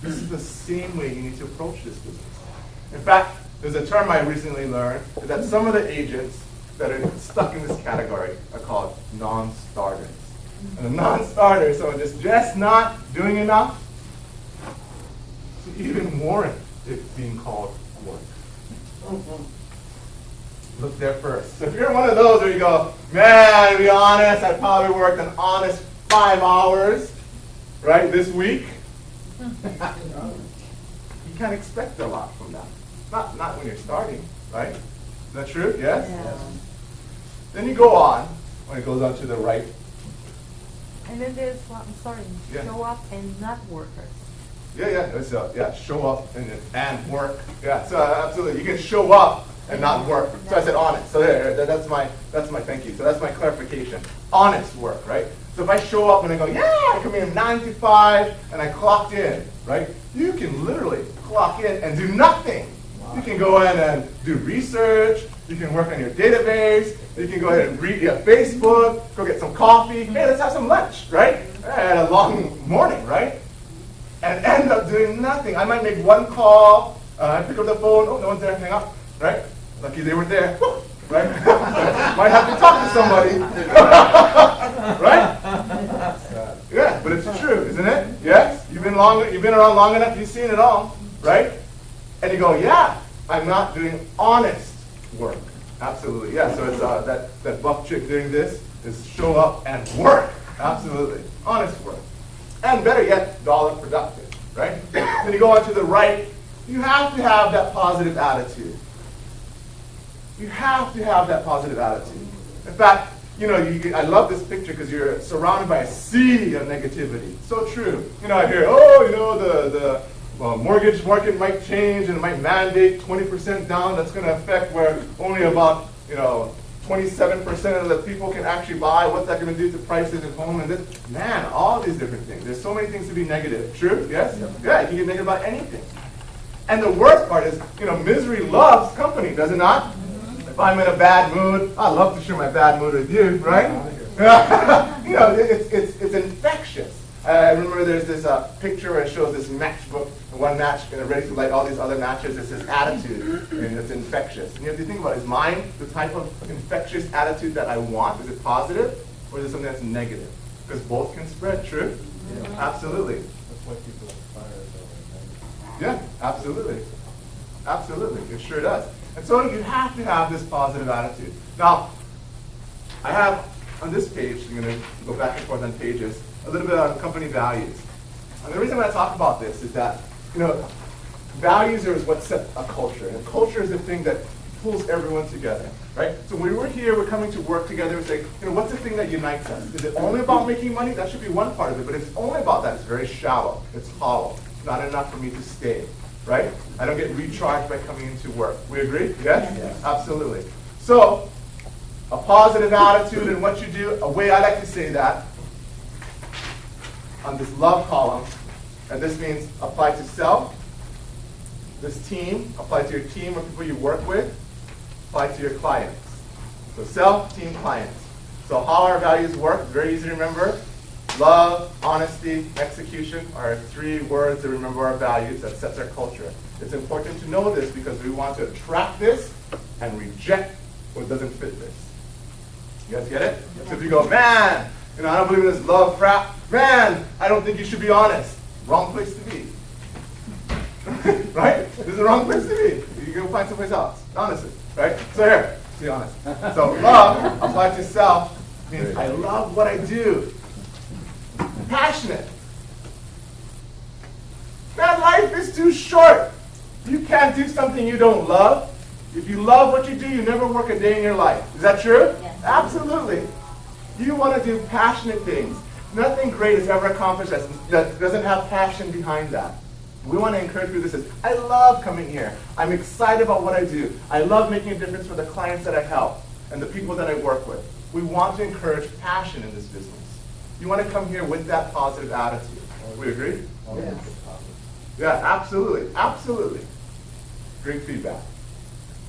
This is the same way you need to approach this business. In fact, there's a term I recently learned that some of the agents that are stuck in this category are called non-starters. And a non-starter is someone just not doing enough to even warrant it being called work. Look there first. So if you're one of those where you go, man, to be honest, I probably worked an honest 5 hours, right, this week. You can't expect a lot from that. Not when you're starting, right? Is that true? Yes? Yeah. Then you go on, when it goes on to the right. And then there's, I'm sorry, Yeah. show up and not workers. Yeah, show up and work. Yeah, so absolutely. You can show up and not work. So I said honest. So that's my thank you. So that's my clarification. Honest work, right? So if I show up and I go, yeah, I come in 9 to 5 and I clocked in, right? You can literally clock in and do nothing. You can go in and do research. You can work on your database. You can go ahead and read your Facebook, go get some coffee. Hey, let's have some lunch, right? And a long morning, right? And end up doing nothing. I might make one call. I pick up the phone. Oh, no one's there. Hang up, right? Lucky they weren't there, right? Might have to talk to somebody, right? Yeah, but it's true, isn't it? Yes, you've been around long enough. You've seen it all, right? And you go, yeah, I'm not doing honest work. Absolutely, yeah. So it's that buff chick doing this is show up and work. Absolutely, honest work, and better yet, dollar productive, right? Then you go on to the right. You have to have that positive attitude. You have to have that positive attitude. In fact, I love this picture because you're surrounded by a sea of negativity. So true. I hear, the mortgage market might change and it might mandate 20% down. That's going to affect where only about 27% of the people can actually buy. What's that going to do to prices at home? And this, man, all these different things. There's so many things to be negative. True? Yes? Yeah, you can get negative about anything. And the worst part is, misery loves company, does it not? If I'm in a bad mood, I love to share my bad mood with you, right? It's infectious. I remember there's this picture where it shows this matchbook, one match ready to light all these other matches. It's this attitude, and it's infectious. And you have to think about, is mine the type of infectious attitude that I want? Is it positive, or is it something that's negative? Because both can spread, true? Yeah. Absolutely. That's why people aspire. Yeah, absolutely. Absolutely, it sure does. And so you have to have this positive attitude. Now, I have on this page, I'm going to go back and forth on pages, a little bit on company values. And the reason I talk about this is that, values is what sets a culture. And culture is the thing that pulls everyone together, right? So when we're here, we're coming to work together and say, what's the thing that unites us? Is it only about making money? That should be one part of it. But if it's only about that, it's very shallow. It's hollow. not enough for me to stay, right? I don't get recharged by coming into work. We agree? Yes? Yes. Absolutely. So, a positive attitude in what you do, a way I like to say that, on this love column, and this means apply to self, this team, apply to your team or people you work with, apply to your clients. So self, team, clients. So how our values work, very easy to remember. Love, honesty, execution are 3 words to remember our values. That sets our culture. It's important to know this because we want to attract this and reject what doesn't fit this. You guys get it? So if you go, man, I don't believe in this love crap. Man, I don't think you should be honest. Wrong place to be. Right? This is the wrong place to be. You go find someplace else. Honestly. Right? So here, be honest. So love, applied to self, means I love what I do. Passionate. Man, life is too short. You can't do something you don't love. If you love what you do, you never work a day in your life. Is that true? Yes. Absolutely. You want to do passionate things. Nothing great is ever accomplished that doesn't have passion behind that. We want to encourage people that says, I love coming here. I'm excited about what I do. I love making a difference for the clients that I help and the people that I work with. We want to encourage passion in this business. You want to come here with that positive attitude. We agree? Yes. Yeah, absolutely. Absolutely. Great feedback.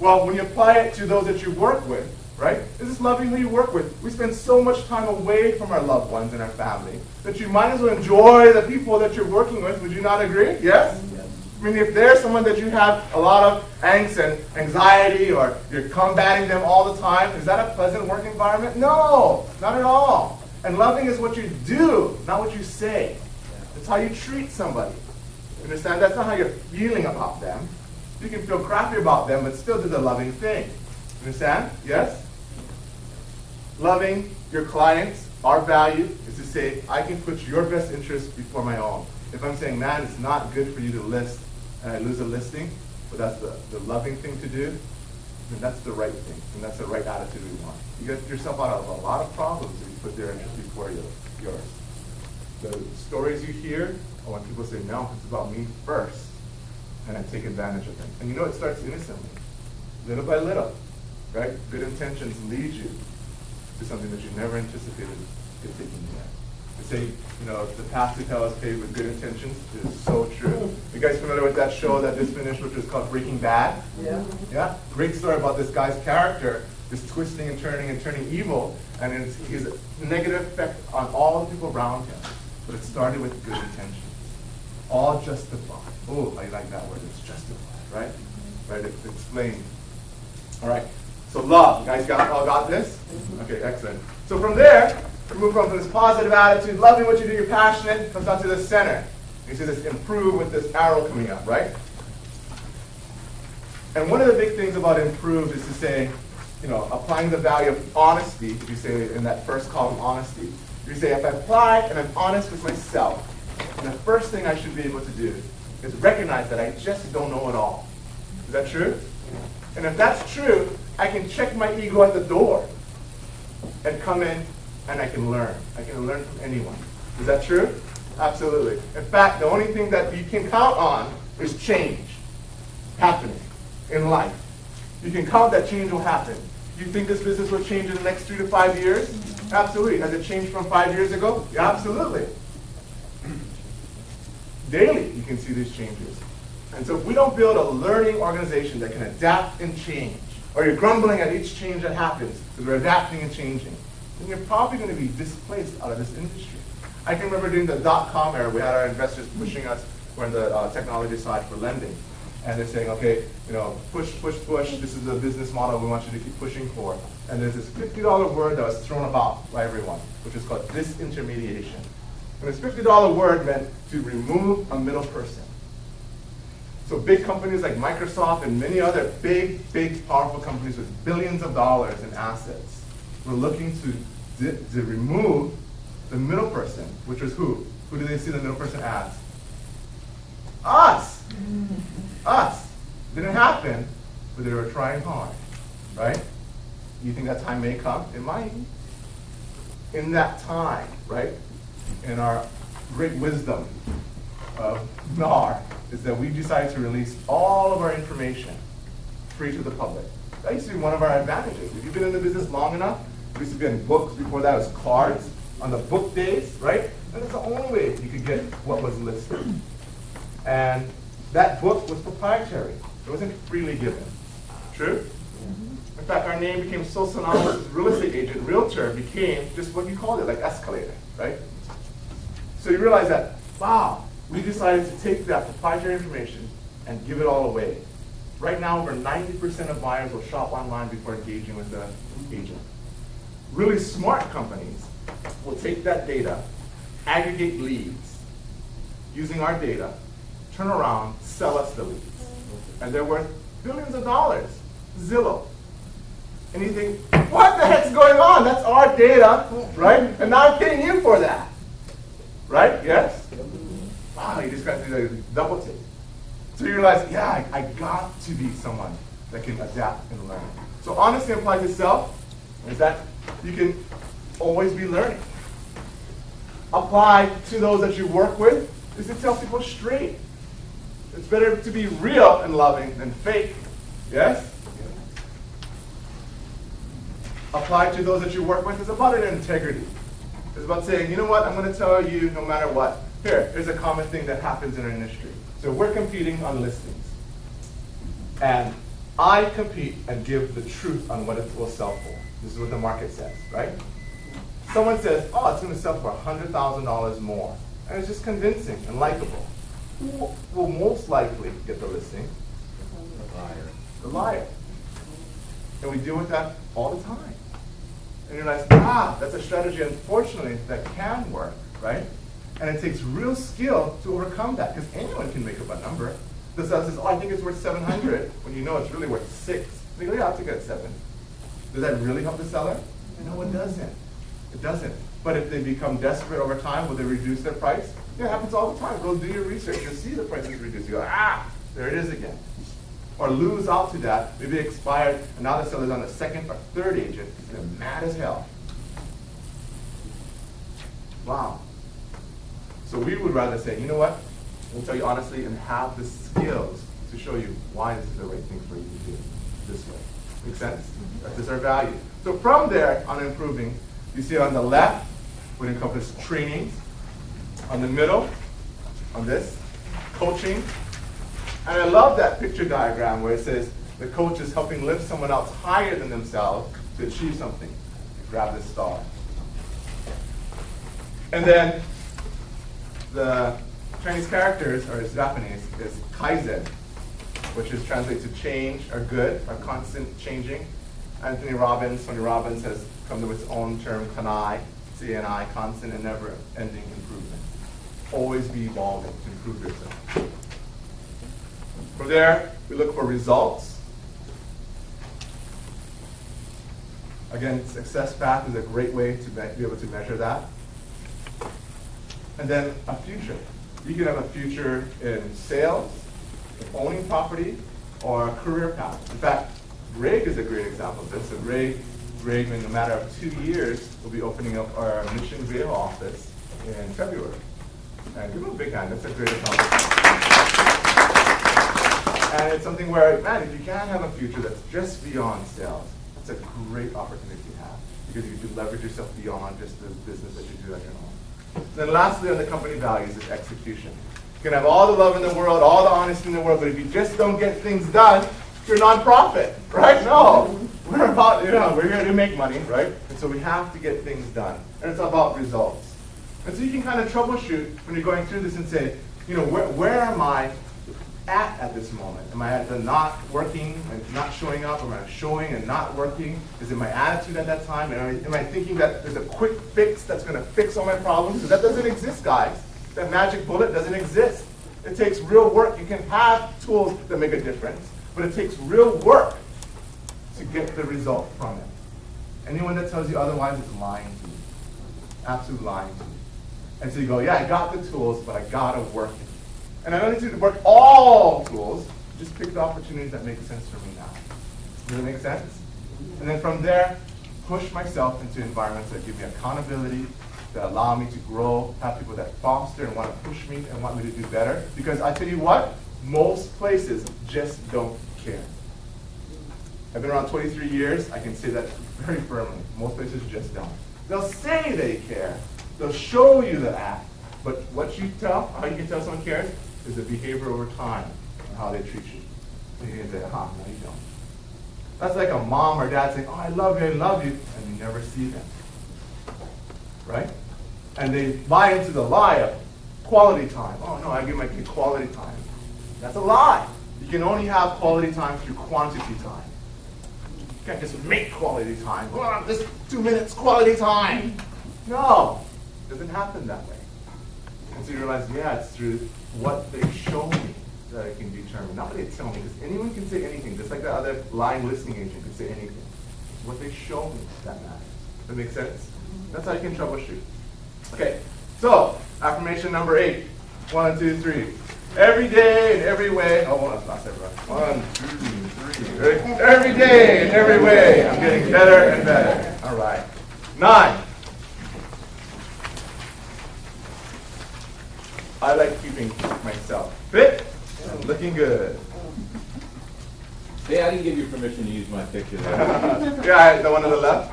Well, when you apply it to those that you work with, right? This is loving who you work with. We spend so much time away from our loved ones and our family that you might as well enjoy the people that you're working with. Would you not agree? Yes? Yes. I mean, if there's someone that you have a lot of angst and anxiety or you're combating them all the time, is that a pleasant work environment? No, not at all. And loving is what you do, not what you say. It's how you treat somebody. You understand? That's not how you're feeling about them. You can feel crappy about them, but still do the loving thing. Understand? Yes? Loving your clients, our value is to say, I can put your best interest before my own. If I'm saying, man, it's not good for you to list, and I lose a listing, but that's the loving thing to do, then that's the right thing, and that's the right attitude we want. You get yourself out of a lot of problems if you put their interest before yours. The stories you hear are when people say, no, it's about me first, and I take advantage of them. And you know it starts innocently, little by little. Right? Good intentions lead you to something that you never anticipated could take you there. They say, the path to hell is paved with good intentions. It is so true. You guys familiar with that show that just finished, which was called Breaking Bad? Yeah. Yeah? Great story about this guy's character, is twisting and turning evil, and he's a negative effect on all the people around him. But it started with good intentions. All justified. Oh, I like that word. It's justified, right? Right? It's explained. All right. So love, you guys all got this? Okay, excellent. So from there, we move on from this positive attitude, loving what you do, you're passionate, comes down to the center. You see this improve with this arrow coming up, right? And one of the big things about improve is to say, applying the value of honesty, if you say in that first column, honesty. You say, if I apply and I'm honest with myself, then the first thing I should be able to do is recognize that I just don't know it all. Is that true? And if that's true, I can check my ego at the door and come in and I can learn. I can learn from anyone. Is that true? Absolutely. In fact, the only thing that you can count on is change happening in life. You can count that change will happen. Do you think this business will change in the next 3 to 5 years? Absolutely. Has it changed from 5 years ago? Yeah, absolutely. Daily, you can see these changes. And so if we don't build a learning organization that can adapt and change, or you're grumbling at each change that happens because we're adapting and changing, then you're probably going to be displaced out of this industry. I can remember during the dot-com era, we had our investors pushing us, we're on the technology side for lending. And they're saying, okay, push, this is the business model we want you to keep pushing for. And there's this $50 word that was thrown about by everyone, which is called disintermediation. And this $50 word meant to remove a middle person. So big companies like Microsoft and many other big, powerful companies with billions of dollars in assets were looking to remove the middle person, which was who? Who do they see the middle person as? Us! Us. Didn't happen, but they were trying hard, right? You think that time may come? It might. In that time, right? In our great wisdom, of NAR is that we decided to release all of our information free to the public. That used to be one of our advantages. If you've been in the business long enough, we used to be in books. Before that, it was cards on the book days, right? And that's the only way you could get what was listed. And that book was proprietary. It wasn't freely given. True? In fact, our name became so synonymous as real estate agent. Realtor became just what you called it, like escalator, right? So you realize that, wow, we decided to take that proprietary information and give it all away. Right now, over 90% of buyers will shop online before engaging with the agent. Really smart companies will take that data, aggregate leads, using our data, turn around, sell us the leads. And they're worth billions of dollars. Zillow. And you think, what the heck's going on? That's our data, right? And now I'm paying you for that. Right? Yes? Wow, you just got to do a double take. So you realize, yeah, I got to be someone that can adapt and learn. So honesty applies to self is that you can always be learning. Apply to those that you work with is to tell people straight. It's better to be real and loving than fake. Yes? Apply to those that you work with is about an integrity. It's about saying, you know what, I'm going to tell you no matter what. Here's a common thing that happens in our industry. So we're competing on listings. And I compete and give the truth on what it will sell for. This is what the market says, right? Someone says, oh, it's going to sell for $100,000 more. And it's just convincing and likable. Who will most likely get the listing? The liar. The liar. And we deal with that all the time. And you realize, that's a strategy, unfortunately, that can work, right? And it takes real skill to overcome that, because anyone can make up a number. The seller says, oh, I think it's worth 700, when you know it's really worth 6. They go, yeah, I'll take it at 7. Does that really help the seller? No, it doesn't. It doesn't. But if they become desperate over time, will they reduce their price? Yeah, it happens all the time. Go do your research. You'll see the price is reduced. You go, there it is again. Or lose out to that. Maybe it expired, and now the seller's on the second or third agent. They're mad as hell. Wow. So we would rather say, you know what? We'll tell you honestly and have the skills to show you why this is the right thing for you to do this way. Make sense? That is our value. So from there on improving, you see on the left would encompass trainings. On the middle, on this, coaching. And I love that picture diagram where it says the coach is helping lift someone else higher than themselves to achieve something. Grab this star. And then the Chinese characters, or it's Japanese, is kaizen, which is translated to change or good, or constant changing. Tony Robbins has come to its own term, kanai, C-N-I, constant and never-ending improvement. Always be evolving to improve yourself. From there, we look for results. Again, success path is a great way to be able to measure that. And then a future. You can have a future in sales, in owning property, or a career path. In fact, Greg is a great example of this. So Greg, in a matter of 2 years, will be opening up our Mission Viejo office in February. And give him a big hand. That's a great accomplishment. And it's something where, man, if you can have a future that's just beyond sales, it's a great opportunity to have, because you can leverage yourself beyond just the business that you do at your home. Then lastly, on the company values is execution. You can have all the love in the world, all the honesty in the world, but if you just don't get things done, you're nonprofit, right? No. We're about, we're here to make money, right? And so we have to get things done. And it's about results. And so you can kind of troubleshoot when you're going through this and say, where am I at this moment? Am I at the not working and not showing up? Am I showing and not working? Is it my attitude at that time? Am I thinking that there's a quick fix that's going to fix all my problems? Because that doesn't exist, guys. That magic bullet doesn't exist. It takes real work. You can have tools that make a difference, but it takes real work to get the result from it. Anyone that tells you otherwise is lying to you. Absolute lying to you. And so you go, yeah, I got the tools, but I gotta work it. And I don't need to work all tools, just pick the opportunities that make sense for me now. Does that make sense? And then from there, push myself into environments that give me accountability, that allow me to grow, have people that foster and want to push me and want me to do better. Because I tell you what, most places just don't care. I've been around 23 years, I can say that very firmly. Most places just don't. They'll say they care, they'll show you the act, but what you tell, how you can tell someone cares, is the behavior over time and how they treat you. So you can say, no, you don't. That's like a mom or dad saying, oh, I love you, and you never see them. Right? And they buy into the lie of quality time. Oh no, I give my kid quality time. That's a lie. You can only have quality time through quantity time. You can't just make quality time. Oh, this 2 minutes quality time. No, it doesn't happen that way. And so you realize, yeah, it's through what they show me that I can determine. Not what they tell me, because anyone can say anything, just like the other lying listening agent could say anything. It's what they show me that matters. Does that make sense? That's how you can troubleshoot. Okay, so affirmation number 8. 1, 2, 3. Every day in every way. Oh, well, that's everyone. 1, 2, 3. Ready? Every day in every way, I'm getting better and better. All right. 9. I like keeping myself fit and looking good. Hey, I didn't give you permission to use my picture there. Yeah, the one on the left.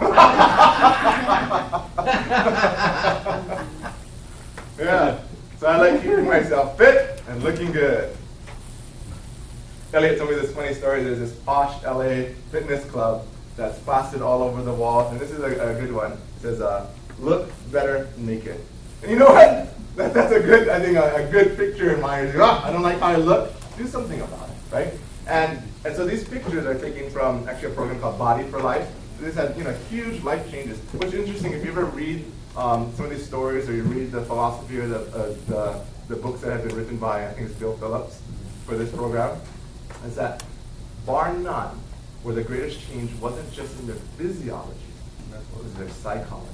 Yeah, so I like keeping myself fit and looking good. Elliot told me this funny story. There's this posh LA fitness club that's plastered all over the walls, and this is a good one. It says, look better naked. And you know what? That's a good, I think, a good picture in mind. I don't like how I look. Do something about it, right? And so these pictures are taken from actually a program called Body for Life. This had huge life changes. What's interesting, if you ever read some of these stories, or you read the philosophy or the books that have been written by, I think it's Bill Phillips, for this program, is that bar none, where the greatest change wasn't just in their physiology, it was their psychology,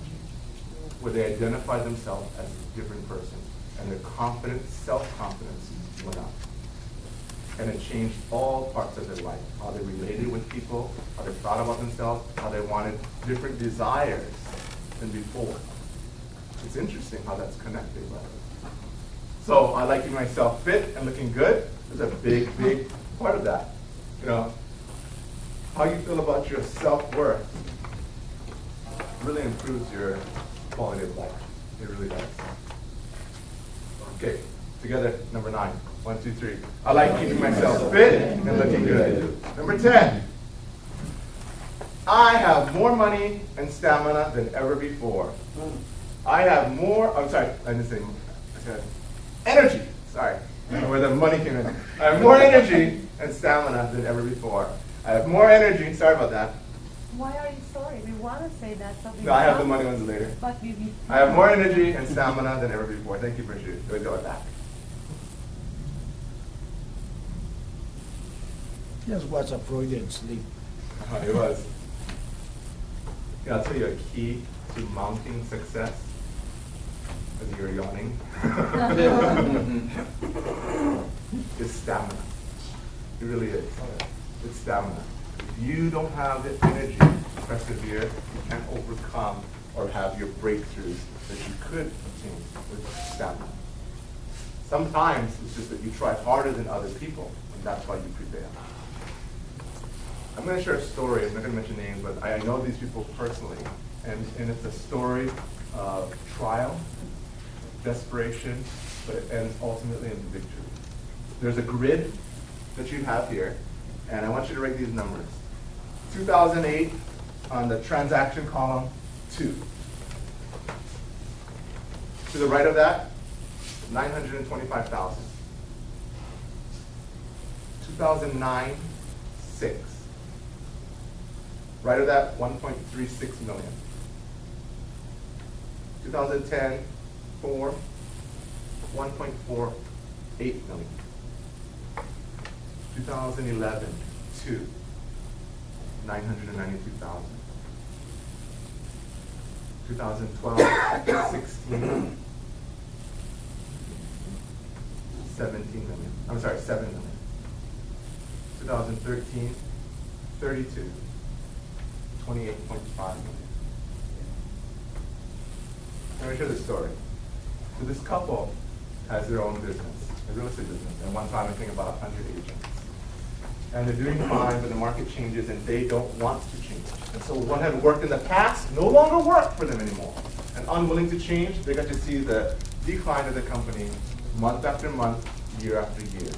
where they identified themselves as a different person, and their confidence, self-confidence went up. And it changed all parts of their life, how they related with people, how they thought about themselves, how they wanted different desires than before. It's interesting how that's connected. Right? So I like keeping myself fit and looking good. There's a big, big part of that. How you feel about your self-worth really improves your quality of life. It really does. Okay, together, number 9. 1, 2, 3. I like keeping myself fit and looking good. Number 10. I have more money and stamina than ever before. I have more, I'm sorry, I didn't say, I said energy. Sorry, I don't know where the money came in. I have more energy and stamina than ever before. I have more energy, sorry about that. Why are you sorry? We want to say that something. No, I have the money ones later. But you I have more energy and stamina than ever before. Thank you, Bridget. Let's go with that. Yes, what's a Freudian sleep? It was. I'll tell you a key to mounting success. As you're yawning. Is stamina. It really is. It's stamina. If you don't have the energy to persevere, you can't overcome or have your breakthroughs that you could obtain with stamina. Sometimes it's just that you try harder than other people, and that's why you prevail. I'm going to share a story. I'm not going to mention names, but I know these people personally, and it's a story of trial, desperation, but it ends ultimately in victory. There's a grid that you have here, and I want you to write these numbers. 2008 on the transaction column, 2. To the right of that, 925,000. 2009, 6. Right of that, 1.36 million. 2010, 4, 1.48 million. 2011, 2, 992,000. 2012, 16, 17 million. I'm sorry, 7 million. 2013, 32, 28.5 million. Let me share this story. So this couple has their own business, a real estate business, and one time I think about 100 agents. And they're doing fine, but the market changes and they don't want to change. And so what had worked in the past no longer worked for them anymore. And unwilling to change, they got to see the decline of the company month after month, year after year.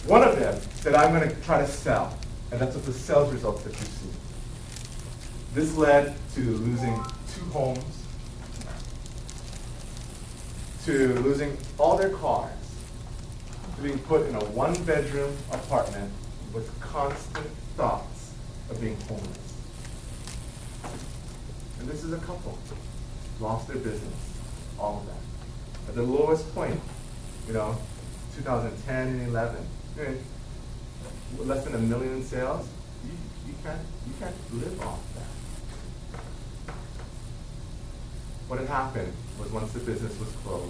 One of them said, I'm going to try to sell. And that's what the sales results that you see. This led to losing 2 homes, to losing all their cars, to being put in a 1-bedroom apartment with constant thoughts of being homeless. And this is a couple, lost their business, all of that. At the lowest point, 2010 and 11, less than $1 million in sales, you can't live off that. What had happened was once the business was closed,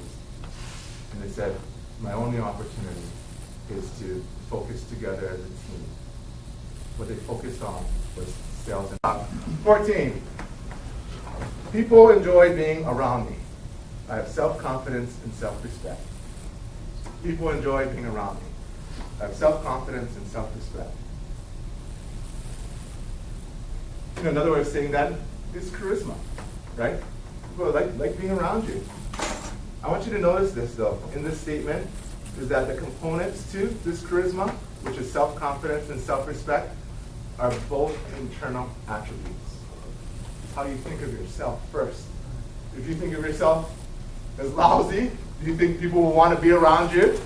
and they said, my only opportunity is to focus together as a team. What they focused on was sales. 14, people enjoy being around me. I have self-confidence and self-respect. People enjoy being around me. I have self-confidence and self-respect. Another way of saying that is charisma, right? People like being around you. I want you to notice this, though. In this statement, is that the components to this charisma, which is self-confidence and self-respect, are both internal attributes. It's how you think of yourself first. If you think of yourself as lousy, do you think people will want to be around you?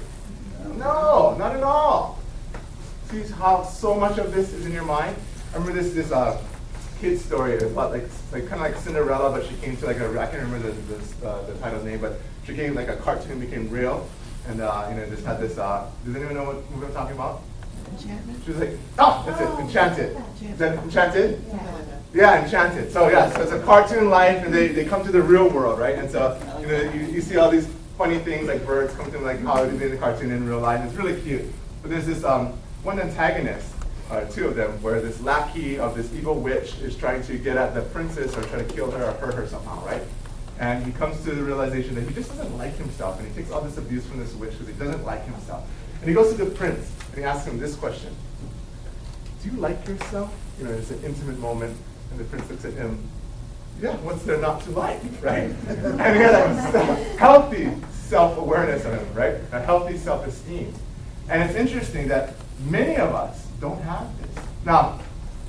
No, not at all. See how so much of this is in your mind? I remember this kid story about like kind of like Cinderella, but she came to like I can't remember the title's name, but she came like a cartoon became real, and just had this. Does anyone know what movie I'm talking about? Enchantment? She was like, oh, that's it, Enchanted. Is that Enchanted? Yeah, Enchanted. So yeah, so it's a cartoon life, and they come to the real world, right? And so you see all these funny things like birds come to them like how they do in the cartoon in real life. It's really cute. But there's this one antagonist, 2 of them, where this lackey of this evil witch is trying to get at the princess or try to kill her or hurt her somehow, right? And he comes to the realization that he just doesn't like himself, and he takes all this abuse from this witch because he doesn't like himself. And he goes to the prince, and he asks him this question: do you like yourself? It's an intimate moment, and the prince looks at him, yeah, what's there not to like, right? And he had a healthy self-awareness of him, right? A healthy self-esteem. And it's interesting that many of us don't have this. Now,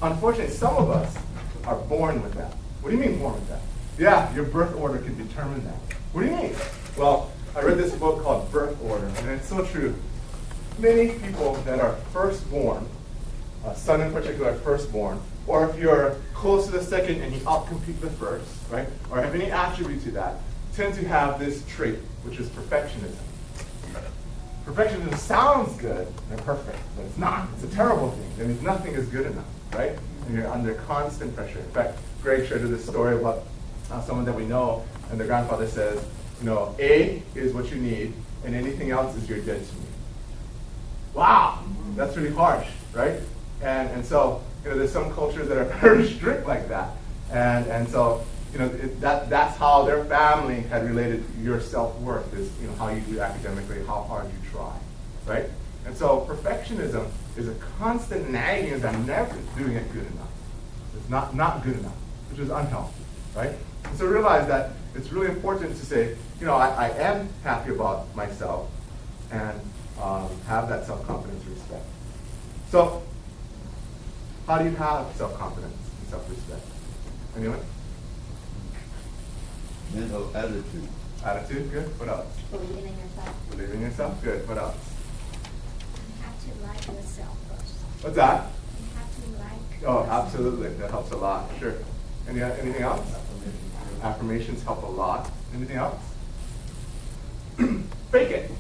unfortunately, some of us are born with that. What do you mean born with that? Yeah, your birth order can determine that. What do you mean? Well, I read this book called Birth Order, and it's so true. Many people that are firstborn, a son in particular firstborn, or if you're close to the second and you outcompete the first, right, or have any attribute to that, tend to have this trait, which is perfectionism. Perfectionism sounds good and perfect, but it's not. It's a terrible thing. That means nothing is good enough, right? And you're under constant pressure. In fact, Greg shared this story about someone that we know, and their grandfather says, A is what you need, and anything else is you're dead to me. Wow, that's really harsh, right? And so, there's some cultures that are very strict like that. And so, that's how their family had related your self-worth is, how you do academically, how hard you try, right? And so perfectionism is a constant nagging as I'm never doing it good enough. It's not good enough, which is unhealthy, right? And so realize that it's really important to say, I am happy about myself and have that self-confidence and respect. So, how do you have self-confidence and self-respect? Anyone? Mental attitude. Attitude, good. What else? Believing in yourself. Believing in yourself, good. What else? You have to like yourself first. What's that? You have to like. Oh, absolutely. That helps a lot. Sure. Anything else? Affirmations help a lot. Anything else? Fake it.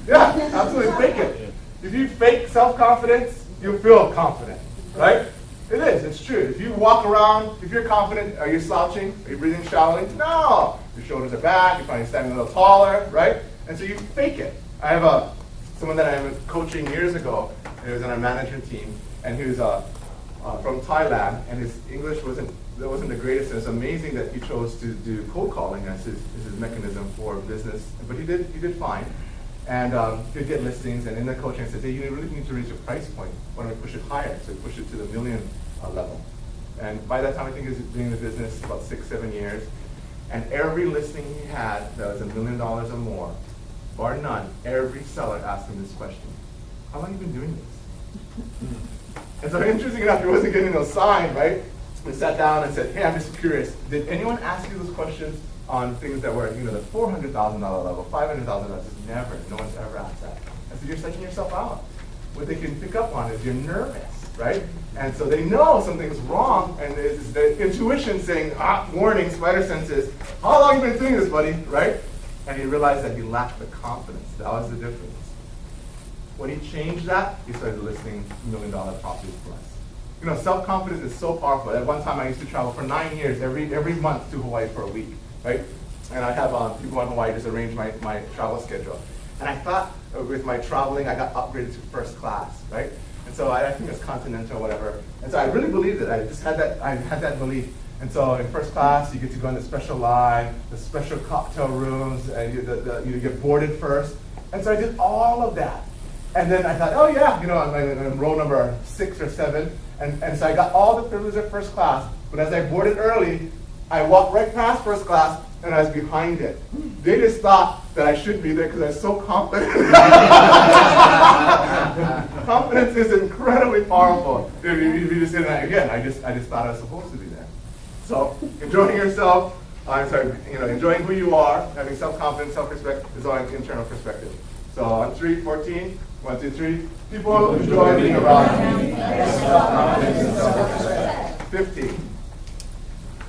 Yeah, absolutely. Fake it. If you fake self-confidence, you'll feel confident, right? It is. It's true. If you walk around, if you're confident, are you slouching? Are you breathing shallowly? No. Your shoulders are back. You're probably standing a little taller, right? And so you fake it. I have someone that I was coaching years ago. He was on our management team, and he was from Thailand, and his English wasn't that wasn't the greatest, and it's amazing that he chose to do cold calling as his mechanism for business, but he did fine. And he'd get listings, and in the coaching I said, hey, you really need to raise your price point. Why don't we push it higher? So he pushed it to the $1 million level. And by that time, I think he was doing the business about 6-7 years. And every listing he had that was $1 million or more, bar none, every seller asked him this question: how long have you been doing this? And so interesting enough, he wasn't getting no sign, right? We sat down and said, hey, I'm just curious, did anyone ask you those questions on things that were, the $400,000 level, $500,000? Never. No one's ever asked that. I said, you're psyching yourself out. What they can pick up on is you're nervous, right? And so they know something's wrong, and it's the intuition saying, warning, spider senses, how long have you been doing this, buddy, right? And he realized that he lacked the confidence. That was the difference. When he changed that, he started listing $1 million properties for us. Self-confidence is so powerful. At one time, I used to travel for 9 years, every month to Hawaii for a week, right? And I have people in Hawaii just arrange my travel schedule. And I thought with my traveling, I got upgraded to first class, right? And so I think it's continental or whatever. And so I really believed it. I had that belief. And so in first class, you get to go in the special line, the special cocktail rooms, and you get boarded first. And so I did all of that. And then I thought, oh yeah, I'm in row number 6 or 7. And so I got all the privileges of first class. But as I boarded early, I walked right past first class, and I was behind it. They just thought that I shouldn't be there because I was so confident. Confidence is incredibly powerful. If you just say that again, I just thought I was supposed to be there. So enjoying yourself, enjoying who you are, having self-confidence, self-respect is all an internal perspective. So on 3:14, 1, 2, 3. People enjoy being around me. 15.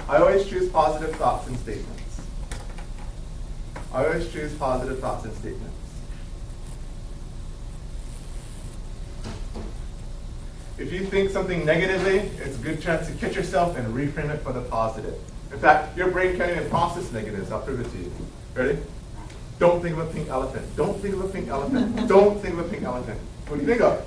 I always choose positive thoughts and statements. I always choose positive thoughts and statements. If you think something negatively, it's a good chance to catch yourself and reframe it for the positive. In fact, your brain can't even process negatives. I'll prove it to you. Ready? Don't think of a pink elephant. Don't think of a pink elephant. Don't think of a pink elephant. What do you think of?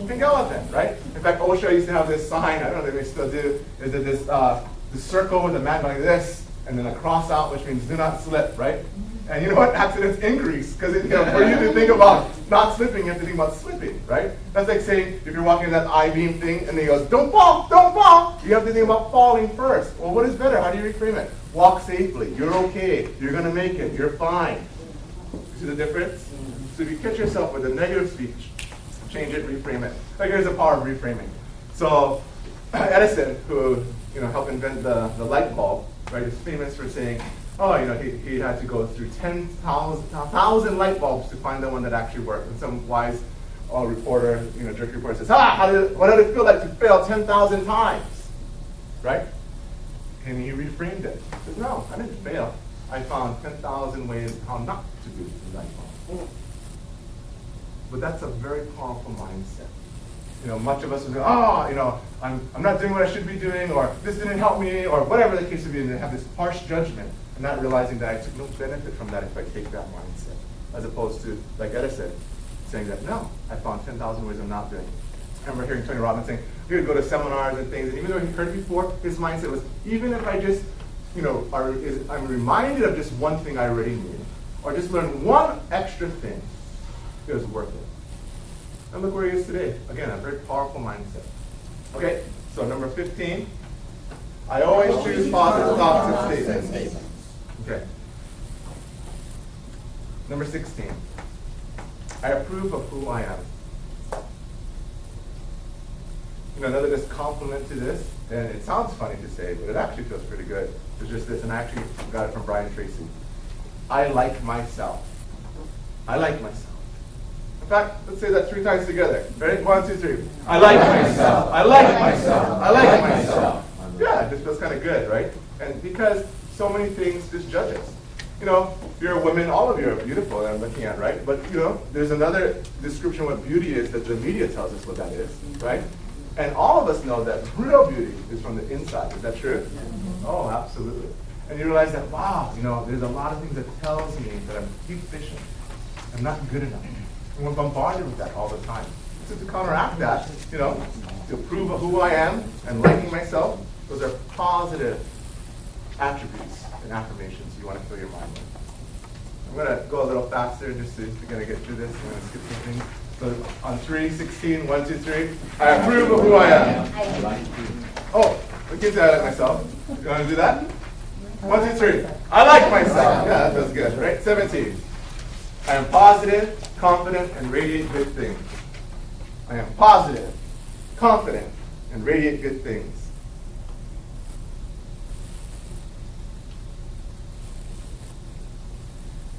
Pink elephant, right? In fact, OSHA used to have this sign, I don't know if they still do, is that this circle with a man like this, and then a cross out, which means do not slip, right? And you know what? Accidents increase, because for you to think about not slipping, you have to think about slipping, right? That's like saying, if you're walking that I-beam thing, and he goes, don't fall, don't fall! You have to think about falling first. Well, what is better? How do you reframe it? Walk safely. You're okay. You're going to make it. You're fine. You see the difference? So if you catch yourself with a negative speech, change it, reframe it. Like, here's the power of reframing. So Edison, who helped invent the light bulb, right, is famous for saying, he had to go through 10,000 light bulbs to find the one that actually worked. And some wise reporter, jerk reporter says, what did it feel like to fail 10,000 times? Right? And he reframed it. He said, no, I didn't fail. I found 10,000 ways how not to do the light bulb. But that's a very powerful mindset. Much of us will go, I'm not doing what I should be doing, or this didn't help me, or whatever the case would be, and they have this harsh judgment, and not realizing that I took no benefit from that if I take that mindset. As opposed to, like Edison, saying that, no, I found 10,000 ways of not doing it. I remember hearing Tony Robbins saying, he would go to seminars and things, and even though he heard it before, his mindset was, even if I just, I'm reminded of just one thing I already knew, or just learn one extra thing, it was worth it. And look where he is today. Again, a very powerful mindset. Okay, so number 15, I always choose positive thoughts and statements. Okay. Number 16, I approve of who I am. Another just compliment to this, and it sounds funny to say, but it actually feels pretty good. It's just this, and I actually got it from Brian Tracy. I like myself. I like myself. In fact, let's say that 3 times together. Ready? 1, 2, 3. I like myself. I like myself. I like myself. Yeah, it just feels kind of good, right? And because so many things just judge us. You're a woman, all of you are beautiful that I'm looking at, right? But, there's another description of what beauty is that the media tells us what that is, right? And all of us know that real beauty is from the inside. Is that true? Oh, absolutely. And you realize that, wow, there's a lot of things that tells me that I'm deficient. I'm not good enough. And we're bombarded with that all the time. So to counteract that, to prove who I am and liking myself, Those are positive attributes and affirmations you want to fill your mind with. I'm going to go a little faster just to kind of get through this. I'm going to skip some things. So on 3:16, 1, 2, 3. I approve of who I am. Oh, I can say I like myself. You want to do that? 1, 2, 3. I like myself. Yeah, that feels good, right? 17. I am positive, confident, and radiate good things. I am positive, confident, and radiate good things.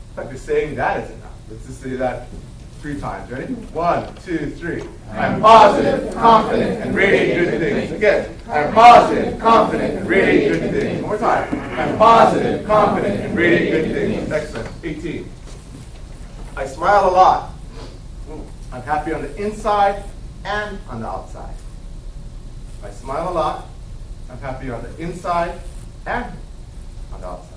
In fact, just saying that is enough. Let's just say that 3 times. Ready? 1, 2, 3. I am positive, confident, and radiate good things. Again. I am positive, confident, and radiate good things. One more time. I am positive, confident, and radiate good things. Excellent. 18. I smile a lot. I'm happy on the inside and on the outside. I smile a lot. I'm happy on the inside and on the outside.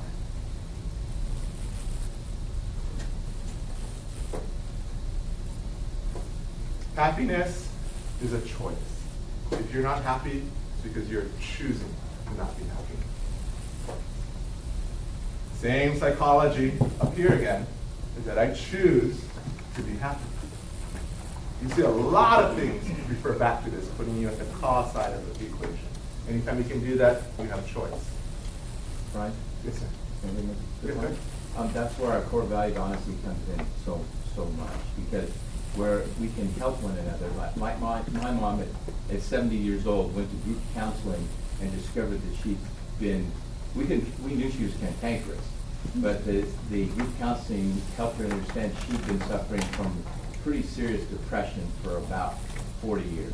Happiness is a choice. If you're not happy, it's because you're choosing to not be happy. Same psychology up here again, is that I choose to be happy. You see a lot of things refer back to this, putting you at the cause side of the equation. Anytime you can do that, you have choice. Right? Yes, sir. Yes, Yes, sir. That's where our core value of honesty comes in so much, because where we can help one another. Like my mom at 70 years old went to group counseling and discovered that we knew she was cantankerous, but the group counseling helped her understand she'd been suffering from pretty serious depression for about 40 years.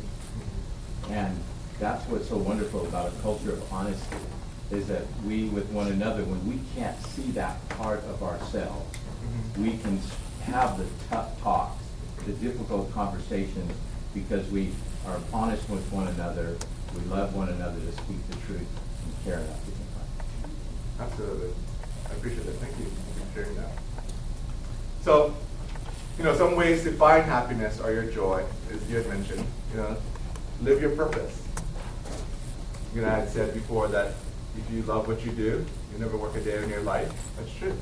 And that's what's so wonderful about a culture of honesty, is that we with one another, when we can't see that part of ourselves, we can have the tough talks, the difficult conversations, because we are honest with one another, we love one another to speak the truth and care enough to confront. Absolutely. I appreciate that. Thank you for sharing that. So, some ways to find happiness are your joy, as you had mentioned. Live your purpose. I had said before that if you love what you do, you never work a day in your life. That's true.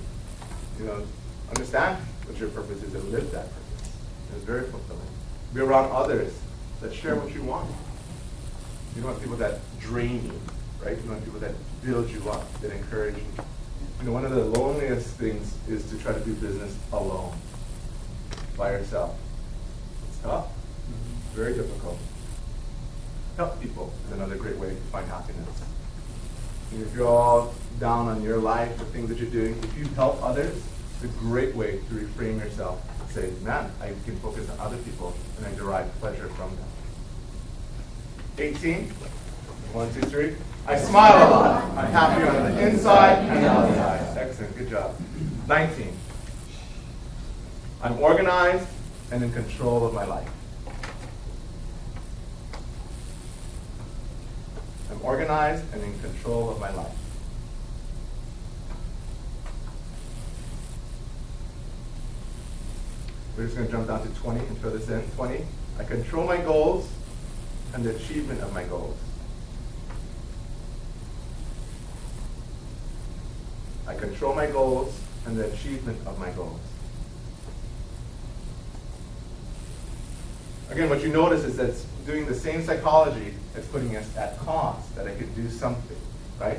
Understand what your purpose is and live that purpose. It's very fulfilling. Be around others that share what you want. You don't want people that drain you, right? You want people that build you up, that encourage you. One of the loneliest things is to try to do business alone, by yourself. It's tough. Very difficult. Help people is another great way to find happiness. And if you're all down on your life, the things that you're doing, if you help others, it's a great way to reframe yourself and say, man, I can focus on other people and I derive pleasure from them. 18. 1, 2, 3. I smile a lot. I'm happy on the inside and the outside. Excellent. Good job. 19. I'm organized and in control of my life. I'm organized and in control of my life. We're just going to jump down to 20 and fill this in. 20. I control my goals and the achievement of my goals. I control my goals and the achievement of my goals. Again, what you notice is that it's doing the same psychology as putting us at cause, that I could do something, right?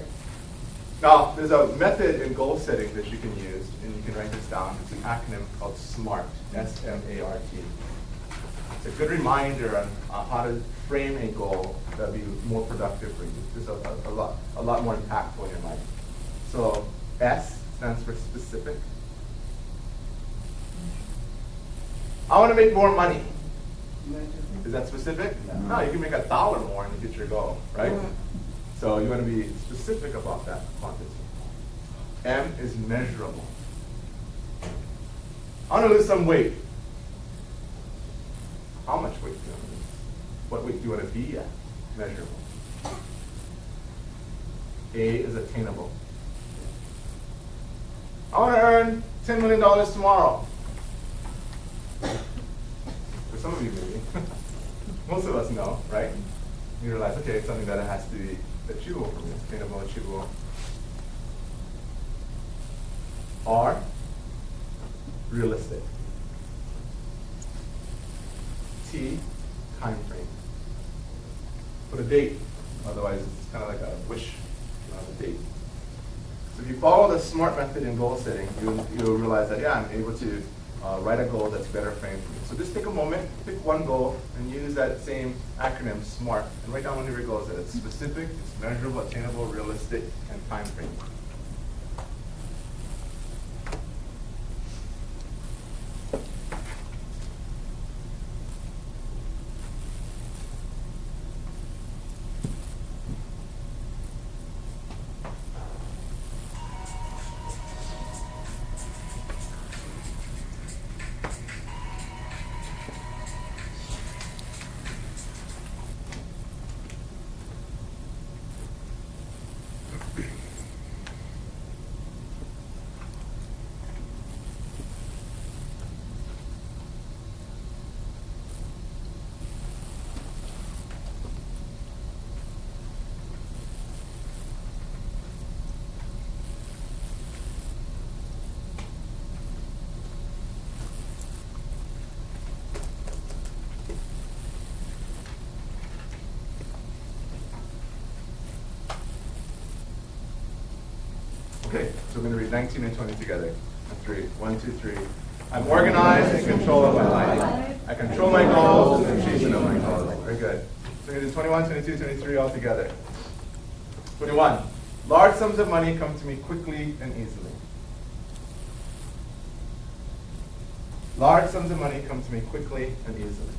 Now, there's a method in goal setting that you can use, and you can write this down. It's an acronym called SMART, S-M-A-R-T. It's a good reminder on how to frame a goal that will be more productive for you. Just a lot more impactful in your life. So, S stands for specific. I want to make more money. Is that specific? No, you can make $1 more and get your goal, right? So you want to be specific about that quantity. M is measurable. I want to lose some weight. How much weight do you want to lose? What weight do you want to be at? Measurable. A is attainable. I want to earn $10 million tomorrow. For some of you, maybe. Most of us know, right? You realize, okay, it's something that has to be achievable for me, attainable, achievable. R, realistic. T, time frame. Put a date, otherwise it's kind of like a wish on a date. So if you follow the SMART method in goal setting, you'll realize that, yeah, I'm able to write a goal that's better framed for me. So just take a moment, pick one goal, and use that same acronym, SMART, and write down one of your goals that it's specific, it's measurable, attainable, realistic, and time frame. Okay, so we're going to read 19 and 20 together. On 3. 1, 2, 3. I'm organized and in control of my life. I control my goals and achievement of my goals. Very good. So we're going to do 21, 22, 23 all together. 21. Large sums of money come to me quickly and easily. Large sums of money come to me quickly and easily.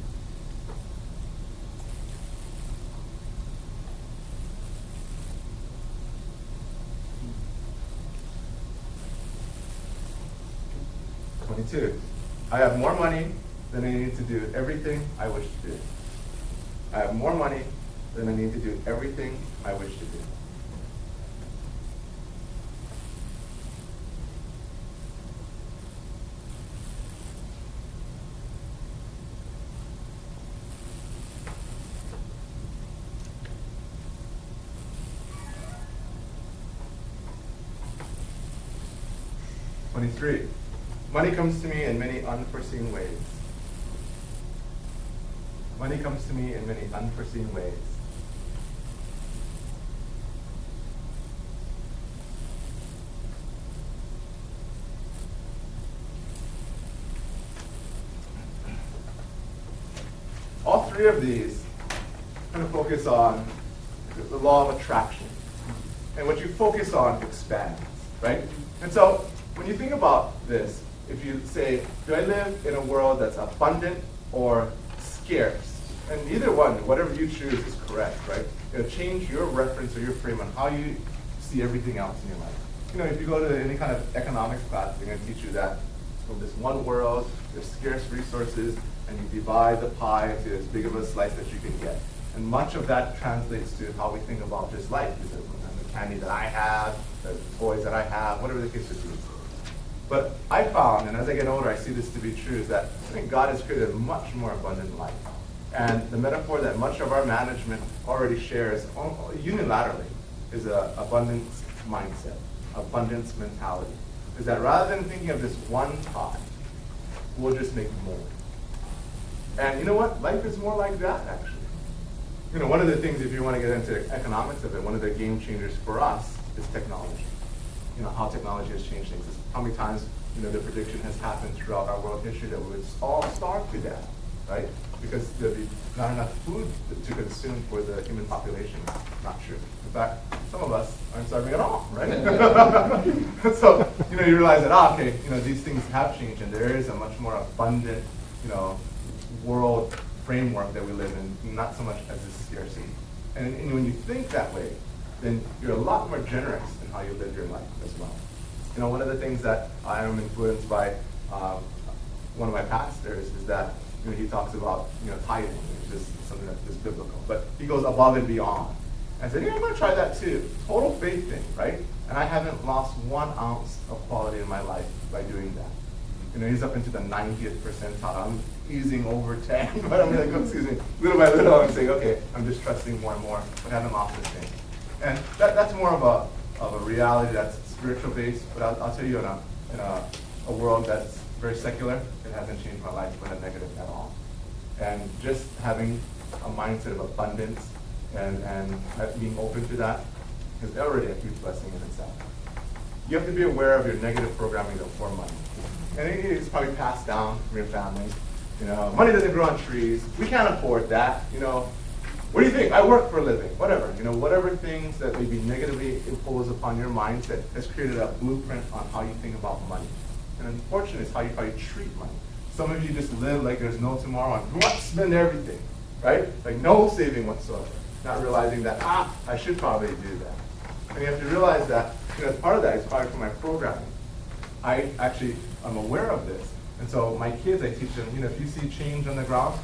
I have more money than I need to do everything I wish to do. I have more money than I need to do everything I wish to do. Money comes to me in many unforeseen ways. Money comes to me in many unforeseen ways. All three of these kind of focus on the law of attraction. And what you focus on expands, right? And so when you think about this, if you say, do I live in a world that's abundant or scarce? And either one, whatever you choose is correct, right? It'll change your reference or your frame on how you see everything else in your life. You know, if you go to any kind of economics class, they're going to teach you that from this one world, there's scarce resources, and you divide the pie into as big of a slice that you can get. And much of that translates to how we think about just life. Is it the candy that I have, the toys that I have, whatever the case would be. But I found, and as I get older, I see this to be true, is that I think God has created a much more abundant life. And the metaphor that much of our management already shares unilaterally is an abundance mindset, abundance mentality. Is that rather than thinking of this one pie, we'll just make more. And you know what? Life is more like that, actually. You know, one of the things, if you want to get into economics of it, one of the game changers for us is technology. You know, how technology has changed things. How many times, you know, the prediction has happened throughout our world history that we would all starve to death, right? Because there'd be not enough food to consume for the human population. Not true. In fact, some of us aren't starving at all, right? So, you know, you realize that, okay, you know, these things have changed and there is a much more abundant, you know, world framework that we live in, not so much as this scarcity. And when you think that way, then you're a lot more generous in how you live your life as well. You know, one of the things that I am influenced by one of my pastors is that, you know, he talks about, you know, tithing, which is something that is biblical, but he goes above and beyond. I said, yeah, I'm going to try that too. Total faith thing, right? And I haven't lost 1 ounce of quality in my life by doing that. You know, he's up into the 90th percentile. I'm easing over 10, but I'm like, oh, excuse me, little by little, I'm saying, okay, I'm just trusting more and more, but I haven't lost this thing. And that's more of a reality that's spiritual based, but I'll tell you in a world that's very secular, it hasn't changed my life for the negative at all. And just having a mindset of abundance and being open to that is already a huge blessing in itself. You have to be aware of your negative programming for money. And it's probably passed down from your family. Money doesn't grow on trees. We can't afford that. What do you think? I work for a living. Whatever. Whatever things that may be negatively imposed upon your mindset has created a blueprint on how you think about money. And unfortunately, it's how you treat money. Some of you just live like there's no tomorrow and spend everything, right? Like no saving whatsoever. Not realizing that, I should probably do that. And you have to realize that, as part of that is probably from my programming. I'm aware of this. And so my kids, I teach them, if you see change on the ground,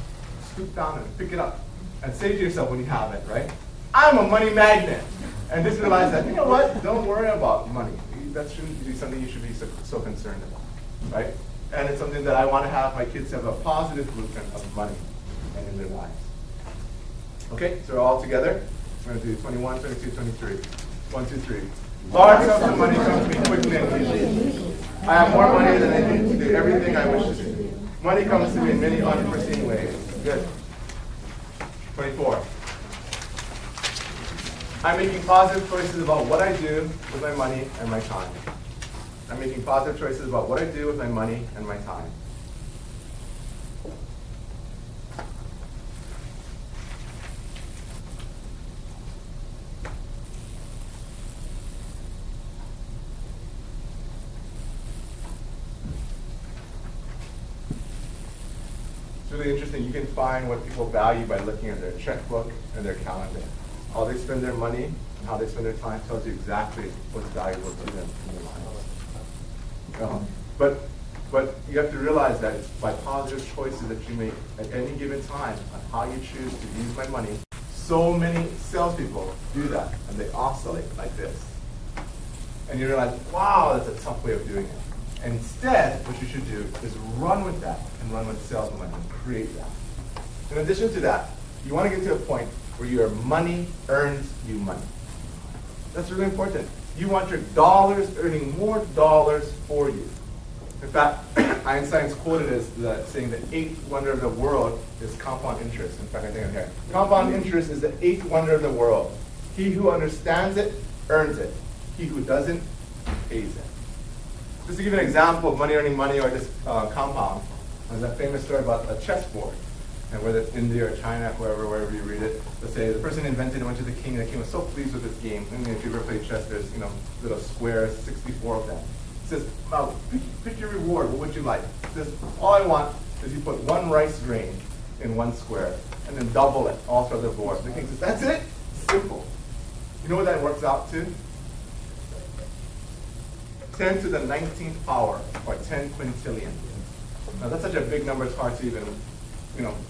scoop down and pick it up. And say to yourself when you have it, right? I'm a money magnet. And just realize that, you know what? Don't worry about money. That shouldn't be something you should be so concerned about, right? And it's something that I want to have my kids have a positive blueprint of money and in their lives. Okay, so we're all together. We're going to do 21, 22, 23. 1, 2, 3. Large sums of money come to me quickly and easily. I have more money than I need to do everything I wish to do. Money comes to me in many unforeseen ways. Good. 24. I'm making positive choices about what I do with my money and my time. I'm making positive choices about what I do with my money and my time. It's really interesting. You can find what people value by looking at their checkbook and their calendar. How they spend their money and how they spend their time tells you exactly what's valuable to them in their lives. But you have to realize that it's by positive choices that you make at any given time on how you choose to use my money. So many salespeople do that, and they oscillate like this. And you realize, wow, that's a tough way of doing it. And instead, what you should do is run with that and run with sales momentum and create that. In addition to that, you want to get to a point where your money earns you money. That's really important. You want your dollars earning more dollars for you. In fact, Einstein's quoted as saying the eighth wonder of the world is compound interest. In fact, I think I'm here. Compound interest is the eighth wonder of the world. He who understands it earns it. He who doesn't pays it. Just to give you an example of money earning money or just compound, there's that famous story about a chessboard. And whether it's India or China, wherever you read it, they'll say the person invented it, went to the king, and the king was so pleased with this game. I mean, if you ever play chess, there's little squares, 64 of them. He says, now pick your reward. What would you like? He says, all I want is you put one rice grain in one square, and then double it all throughout the board. The king says, that's it? Simple. You know what that works out to? 10 to the 19th power, or 10 quintillion. Now that's such a big number, it's hard to even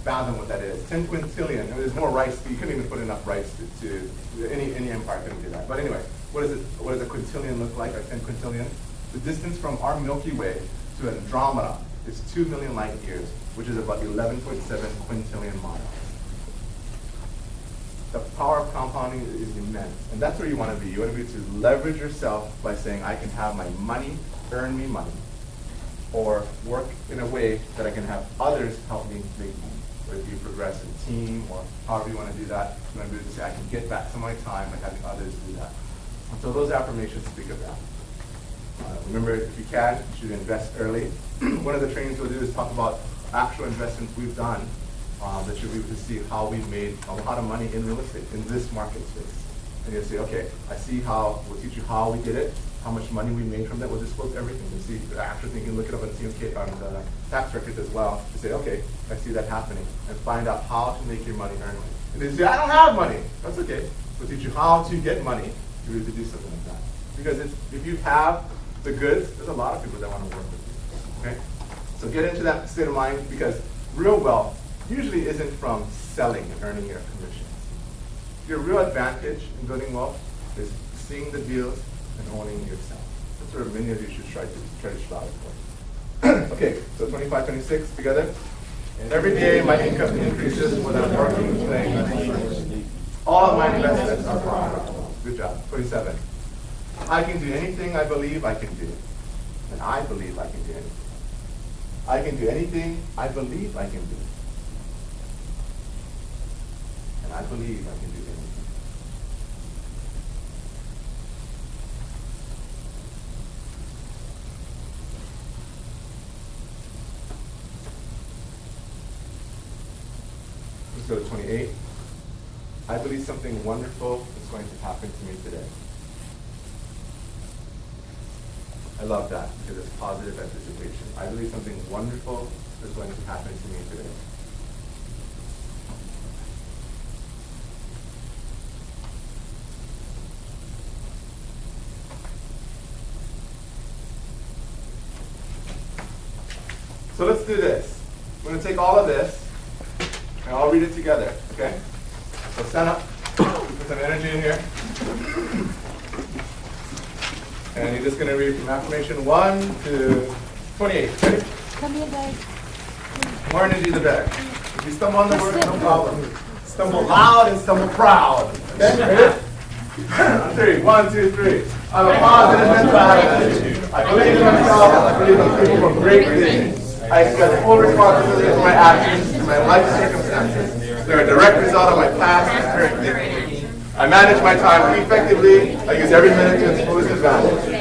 fathom what that is. 10 quintillion. There's more rice. You couldn't even put enough rice to any empire couldn't do that. But anyway, what does a quintillion look like? Or 10 quintillion? The distance from our Milky Way to Andromeda is 2 million light years, which is about 11.7 quintillion miles. The power of compounding is immense, and that's where you want to be. You want to be able to leverage yourself by saying, I can have my money earn me money, or work in a way that I can have others help me make money. Whether you progress in team or however you want to do that, you want to be able to say, I can get back some of my time by having others do that. And so those affirmations speak of that. Remember, if you can, you should invest early. One of the trainings we'll do is talk about actual investments we've done that you'll be able to see how we've made a lot of money in real estate, in this market space. And you'll say, okay, I see how, we'll teach you how we did it, how much money we made from that. We'll disclose everything. You'll see the actual thing. You can look it up and see on the tax records as well to say, okay, I see that happening, and find out how to make your money earn money. And they say, I don't have money. That's okay. We'll teach you how to get money to be able to do something like that. Because if you have the goods, there's a lot of people that want to work with you. Okay? So get into that state of mind, because real wealth usually isn't from selling and earning your commissions. Your real advantage in building wealth is seeing the deals and owning yourself. That's where many of you should try to strive for. Okay, so 25, 26 together. Every day my income increases without working, playing. All of my investments are profitable. Good job. 27. I can do anything I believe I can do. And I believe I can do anything. I can do anything I believe I can do. And I believe I can do anything. Let's go to 28. I believe something wonderful is going to happen to me today. I love that because it's positive anticipation. I believe something wonderful is going to happen to me today. So let's do this. We're going to take all of this and I'll read it together, okay? So stand up, put some energy in here. And you're just going to read from affirmation 1 to 28. Ready? Come here, guys. More energy, the better. If you stumble on the word, no problem. Stumble loud and stumble proud. Okay, ready? 3. 1, 2, 3. I'm a positive mental attitude. I believe in myself. I believe I'm capable of great things. I accept full responsibility for my actions and my life circumstances. They're a direct result of my past experiences. I manage my time effectively. I use every minute to its fullest advantage.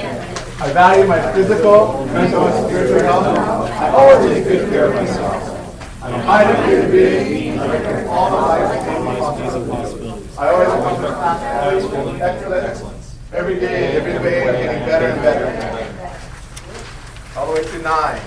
I value my physical, mental, and spiritual health. I always take good care of myself. I'm a highly creative being. I recognize all the life and possibilities. I always accomplish tasks with excellence. Every day, every way, I'm getting better and better. All the way to 9.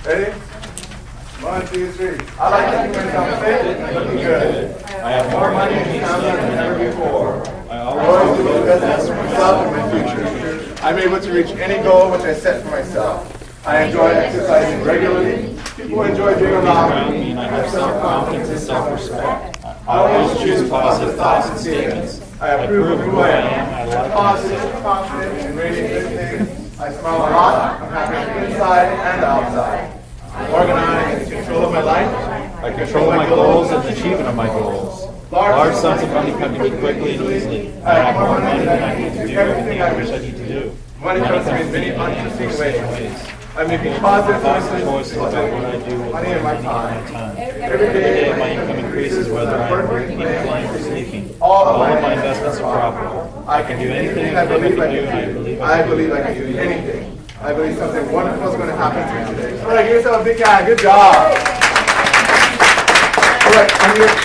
Ready? 1, 2, 3. I like to keep myself fit and looking good. I have more money and talent than ever before. I always do the best for myself and my future. I'm able to reach any goal which I set for myself. I enjoy exercising regularly. People enjoy being around me. I have self-confidence and self-respect. I always choose positive thoughts and statements. I approve of who I am. I'm positive, confident, and radiant good things. I smile a lot. I'm happy inside and outside. I'm organized and in control of my life. I control my goals and the achievement of my goals. Large sums of money come to me quickly and easily. I have more money than I need to do everything I wish I need to do. Money comes to me in many unforeseen ways. I make positive choices about what I do with money and my time. Every day my income increases whether I'm working, playing, or sleeping. All of my investments are profitable. I can do anything I believe I can do. I believe I can do anything. I believe something wonderful is going to happen to me today. All right, give yourself a big hand. Good job. All right,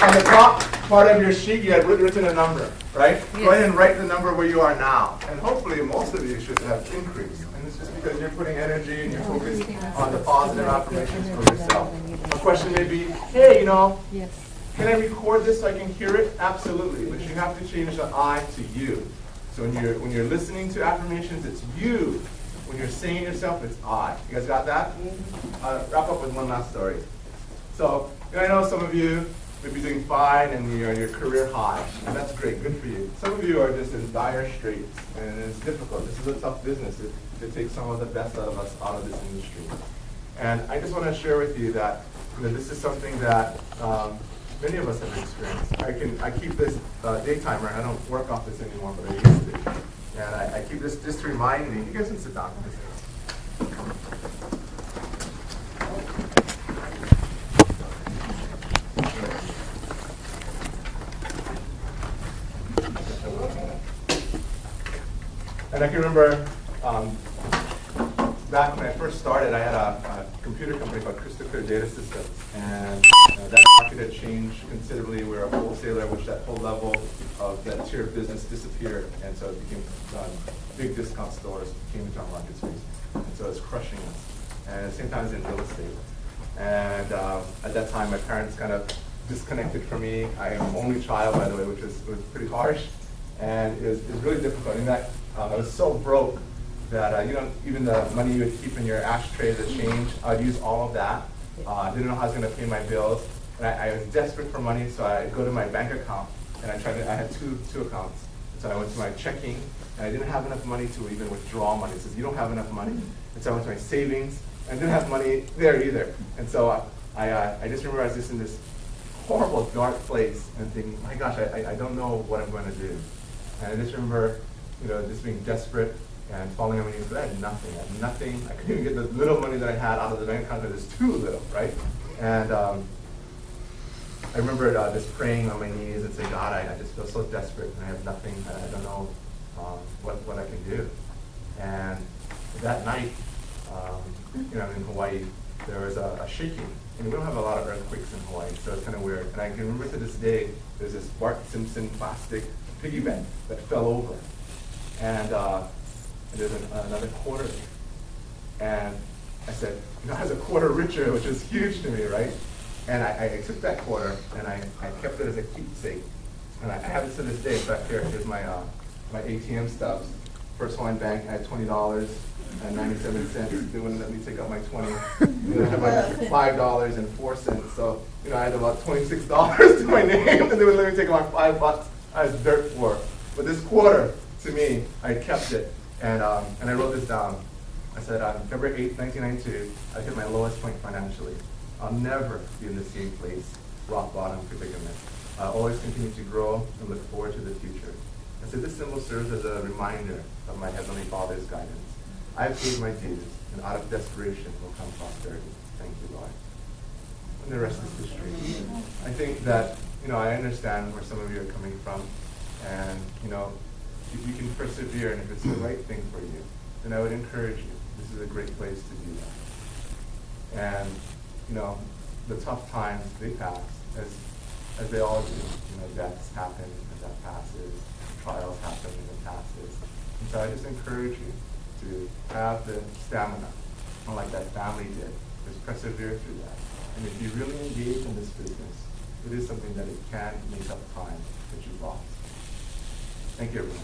on the top part of your sheet, you had written a number, right? Yes. Go ahead and write the number where you are now. And hopefully, most of you should have increased. And it's just because you're putting energy and you're focused on the positive affirmations for yourself. A question may be, hey, yes. Can I record this so I can hear it? Absolutely, but you have to change the I to you. So when you're listening to affirmations, it's you. When you're saying yourself, it's I. You guys got that? Wrap up with one last story. So I know some of you may be doing fine and you're on your career high, and that's great, good for you. Some of you are just in dire straits, and it's difficult. This is a tough business. It takes some of the best out of us out of this industry. And I just want to share with you that this is something that many of us have experienced. I keep this day timer, and I don't work off this anymore, but I used to. And I keep this just to remind me. You guys can sit down. And I can remember back when I first started, I had a computer company called Crystal Clear Data Systems, and that market had changed considerably. We were a wholesaler, which that whole level of that tier of business disappeared, and so it became big discount stores came into our market space, and so it's crushing us. And at the same time, it's in real estate. And at that time, my parents kind of disconnected from me. I am an only child, by the way, which was pretty harsh, and it was really difficult. In fact, I was so broke that even the money you would keep in your ashtray, the change, I'd use all of that. I didn't know how I was going to pay my bills. And I was desperate for money, so I'd go to my bank account, and I had two accounts. So I went to my checking, and I didn't have enough money to even withdraw money. It says, you don't have enough money. And so I went to my savings, and I didn't have money there either. And so I just remember I was just in this horrible, dark place, and thinking, my gosh, I don't know what I'm going to do. And I just remember, just being desperate and falling on my knees, but I had nothing. I couldn't even get the little money that I had out of the bank account because it's too little, right? And I remember just praying on my knees and saying, God, I just feel so desperate and I have nothing. I don't know what I can do. And that night, in Hawaii, there was a shaking. And we don't have a lot of earthquakes in Hawaii, so it's kind of weird. And I can remember to this day, there's this Bart Simpson plastic piggy bank that fell over. And there's another quarter. And I said, I was a quarter richer, which is huge to me, right? And I took that quarter and I kept it as a keepsake. And I have it to this day. Back here, here's my ATM stubs. First Hawaiian Bank, I had $20.97. They wouldn't let me take out my 20. And then I had like $5.04. So, I had about $26 to my name, and they would let me take out my $5. I was dirt poor. But this quarter, to me, I kept it. And I wrote this down. I said, on February 8, 1992, I hit my lowest point financially. I'll never be in the same place, rock bottom predicament. I'll always continue to grow and look forward to the future. I said, this symbol serves as a reminder of my Heavenly Father's guidance. I've paid my dues, and out of desperation will come prosperity. Thank you, Lord. And the rest is history. I think that, I understand where some of you are coming from, and, if you can persevere and if it's the right thing for you, then I would encourage you. This is a great place to do that. And, the tough times, they pass, as they all do. Deaths happen, and that passes. Trials happen, and it passes. And so I just encourage you to have the stamina, unlike that family did. Just persevere through that. And if you really engage in this business, it is something that it can make up time that you've lost. Thank you, everyone.